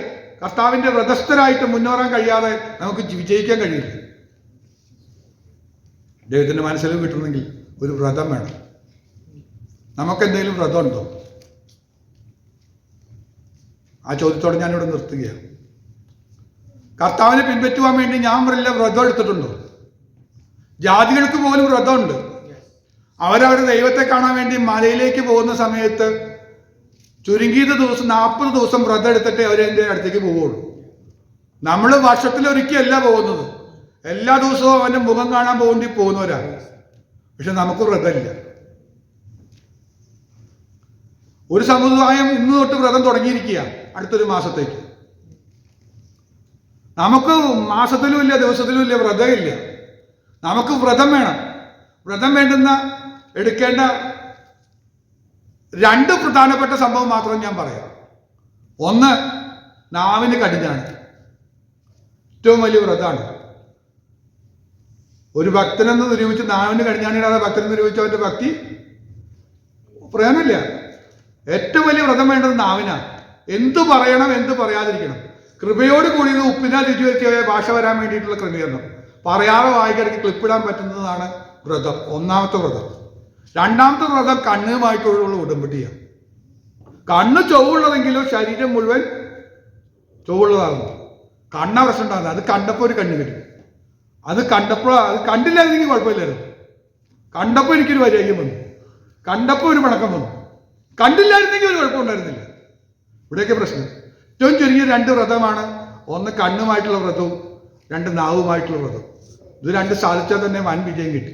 കർത്താവിന്റെ വ്രതസ്ഥരായിട്ട് മുന്നേറാൻ കഴിയാതെ നമുക്ക് വിജയിക്കാൻ കഴിയില്ല. ദൈവത്തിന്റെ മനസ്സിലും കിട്ടണമെങ്കിൽ ഒരു വ്രതം വേണം. നമുക്കെന്തെങ്കിലും വ്രതമുണ്ടോ? ആ ചോദ്യത്തോടെ ഞാനിവിടെ നിർത്തുകയാണ്. കർത്താവിനെ പിൻപറ്റുവാൻ വേണ്ടി ഞാൻ വല്ല വ്രതം എടുത്തിട്ടുണ്ടോ? ജാതികൾക്ക് പോലും വ്രതമുണ്ട്. അവരവരുടെ ദൈവത്തെ കാണാൻ വേണ്ടി മലയിലേക്ക് പോകുന്ന സമയത്ത് ചുരുങ്ങിയത് ദിവസം 40 ദിവസം വ്രതം എടുത്തിട്ടേ അവരെൻ്റെ അടുത്തേക്ക് പോവുള്ളൂ. നമ്മൾ വർഷത്തിലൊരിക്കലല്ല പോകുന്നത്. എല്ലാ ദിവസവും അവൻ്റെ മുഖം കാണാൻ പോകേണ്ടി പോകുന്നവരാണ്. പക്ഷെ നമുക്ക് വ്രതമില്ല. ഒരു സമുദായം ഇന്ന് തൊട്ട് വ്രതം തുടങ്ങിയിരിക്കുക അടുത്തൊരു മാസത്തേക്ക്. നമുക്ക് മാസത്തിലും ഇല്ല, ദിവസത്തിലും ഇല്ല, വ്രതമില്ല. നമുക്ക് വ്രതം വേണം. വ്രതം വേണ്ടുന്ന എടുക്കേണ്ട 2 പ്രധാനപ്പെട്ട സംഭവം മാത്രം ഞാൻ പറയാം. ഒന്ന്, നാവിന് കടിഞ്ഞാണ്. ഏറ്റവും വലിയ വ്രതമാണ്. ഒരു ഭക്തനെന്ന് നിരൂപിച്ച് നാവിന് കടിഞ്ഞാണിടാതെ ഭക്തനെന്ന് നിരൂപിച്ച അവന്റെ ഭക്തി പ്രയോജനമില്ല. ഏറ്റവും വലിയ വ്രതം വേണ്ടത് നാവിനാണ്. എന്തു പറയണം, എന്ത് പറയാതിരിക്കണം. കൃപയോട് കൂടിയത് ഉപ്പിനാൽ രുചി വരുത്തിയ ഭാഷ വരാൻ വേണ്ടിയിട്ടുള്ള ക്രമീകരണം. പറയാതെ വായിക്കിടയ്ക്ക് ക്ലിപ്പിടാൻ പറ്റുന്നതാണ് വ്രതം. ഒന്നാമത്തെ വ്രതം. രണ്ടാമത്തെ വ്രതം കണ്ണുമായിട്ടുള്ള ഉടമ്പടിയാണ്. കണ്ണ് ചൊവ്വുള്ളതെങ്കിലും ശരീരം മുഴുവൻ ചൊവ്വുള്ളതാകുന്നു. കണ്ണ പ്രശ്നം ഉണ്ടാകുന്നത്. അത് കണ്ടപ്പോൾ ഒരു കണ്ണ് കിട്ടും. അത് കണ്ടില്ലായിരുന്നെങ്കിൽ കുഴപ്പമില്ലായിരുന്നു. കണ്ടപ്പോൾ എനിക്കൊരു വൈരാഗ്യം വന്നു, കണ്ടപ്പോൾ ഒരു പിണക്കം വന്നു. കണ്ടില്ലായിരുന്നെങ്കിൽ ഒരു കുഴപ്പമുണ്ടായിരുന്നില്ല. ഇവിടെയൊക്കെ പ്രശ്നം. ഏറ്റവും ചുരുങ്ങിയ 2 വ്രതമാണ്. ഒന്ന് കണ്ണുമായിട്ടുള്ള വ്രതവും 2 നാവുമായിട്ടുള്ള വ്രതം. ഇത് 2 സാധിച്ചാൽ തന്നെ വൻ വിജയം കിട്ടി.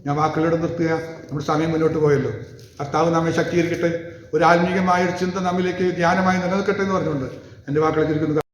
ഞാൻ വാക്കുകളോട് നിർത്തുക. നമ്മുടെ സമയം മുന്നോട്ട് പോയല്ലോ. കർത്താവ് നമ്മെ ശക്തീകരിക്കട്ടെ. ഒരു ആത്മീകമായ ഒരു ചിന്ത നമ്മിലേക്ക് ധ്യാനമായി നിലനിൽക്കട്ടെ എന്ന് പറഞ്ഞുകൊണ്ട് എൻ്റെ വാക്കുകൾ ചുരുക്കുന്നു.